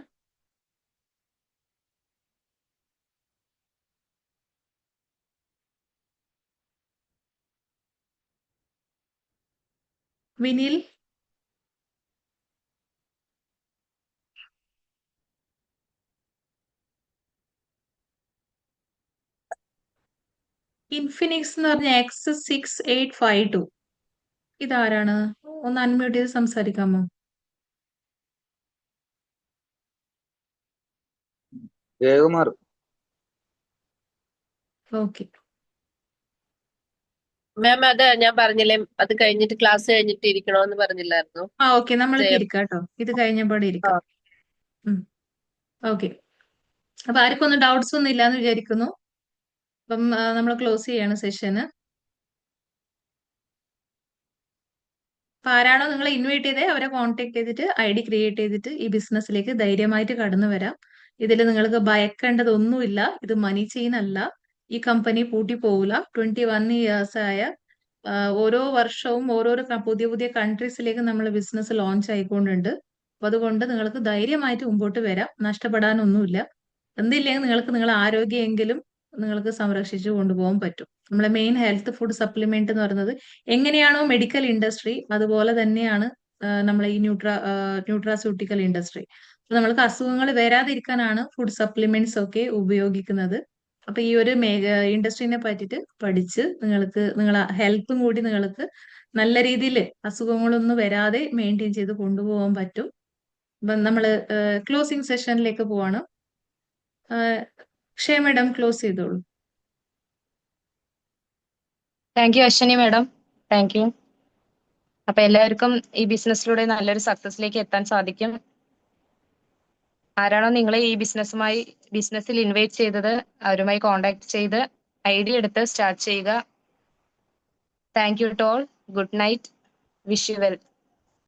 വിനിൽ, ഇൻഫിനിക്സ് എന്ന് പറഞ്ഞ X6852 ഇതാരാണ്? ഒന്ന് അൺമ്യൂട്ട് ചെയ്ത് സംസാരിക്കാമോ? ജയകുമാർ. ഓക്കെ. മാം അത് ഞാൻ പറഞ്ഞില്ലേ, അത് കഴിഞ്ഞിട്ട് ക്ലാസ് കഴിഞ്ഞിട്ട് ഇരിക്കണോന്ന് പറഞ്ഞില്ലായിരുന്നു? ഓക്കെ, നമ്മൾക്ക് ഇരിക്കാം കേട്ടോ, ഇത് കഴിഞ്ഞപാടെ ഇരിക്കാം. ഓക്കെ, അപ്പൊ ആർക്കും ഒന്നും ഡൗട്ട്സ് ഒന്നും ഇല്ലാന്ന് വിചാരിക്കുന്നു. അപ്പം നമ്മൾ ക്ലോസ് ചെയ്യാണ് സെഷന്. അപ്പൊ ആരാണോ നിങ്ങളെ ഇൻവൈറ്റ് ചെയ്തേ അവരെ കോൺടാക്ട് ചെയ്തിട്ട് ID ക്രിയേറ്റ് ചെയ്തിട്ട് ഈ ബിസിനസ്സിലേക്ക് ധൈര്യമായിട്ട് കടന്നു വരാം. ഇതിൽ നിങ്ങൾക്ക് ഭയക്കേണ്ടതൊന്നുമില്ല. ഇത് മണി ചെയിൻ അല്ല. ഈ കമ്പനി പൂട്ടി പോവില്ല. 21 ഇയേഴ്സ് ആയ ഓരോ വർഷവും ഓരോരോ പുതിയ പുതിയ കൺട്രീസിലേക്ക് നമ്മൾ ബിസിനസ് ലോഞ്ച് ആയിക്കൊണ്ടുണ്ട്. അപ്പൊ അതുകൊണ്ട് നിങ്ങൾക്ക് ധൈര്യമായിട്ട് മുമ്പോട്ട് വരാം. നഷ്ടപ്പെടാനൊന്നുമില്ല. എന്തില്ലെങ്കിൽ നിങ്ങൾക്ക് നിങ്ങളെ ആരോഗ്യമെങ്കിലും നിങ്ങൾക്ക് സംരക്ഷിച്ചു കൊണ്ടുപോകാൻ പറ്റും. നമ്മളെ മെയിൻ ഹെൽത്ത് ഫുഡ് സപ്ലിമെന്റ് എന്ന് പറയുന്നത് എങ്ങനെയാണോ മെഡിക്കൽ ഇൻഡസ്ട്രി അതുപോലെ തന്നെയാണ് നമ്മളെ ഈ ന്യൂട്രാസ്യൂട്ടിക്കൽ ഇൻഡസ്ട്രി. അപ്പൊ നമ്മൾക്ക് അസുഖങ്ങൾ വരാതിരിക്കാനാണ് ഫുഡ് സപ്ലിമെന്റ്സ് ഒക്കെ ഉപയോഗിക്കുന്നത്. അപ്പൊ ഈ ഒരു ഇൻഡസ്ട്രീനെ പറ്റിയിട്ട് പഠിച്ച് നിങ്ങൾക്ക് നിങ്ങളെ ഹെൽത്തും കൂടി നിങ്ങൾക്ക് നല്ല രീതിയിൽ അസുഖങ്ങളൊന്നും വരാതെ മെയിൻറ്റെയിൻ ചെയ്ത് കൊണ്ടുപോകാൻ പറ്റും. അപ്പം നമ്മള് ക്ലോസിംഗ് സെഷനിലേക്ക് പോവാണ്. ക്ഷേ മാഡം ക്ലോസ് ചെയ്തോളൂ. Thank you Ashwini madam, thank you. അപ്പൊ എല്ലാവർക്കും ഈ ബിസിനസ്സിലൂടെ നല്ലൊരു സക്സസിലേക്ക് എത്താൻ സാധിക്കും. ആരാണോ നിങ്ങളെ ഈ ബിസിനസ്സിൽ ഇൻവൈറ്റ് ചെയ്തത് അവരുമായി കോണ്ടാക്ട് ചെയ്ത് ID എടുത്ത് സ്റ്റാർട്ട് ചെയ്യുക. Thank you to all. Good night. Wish you well.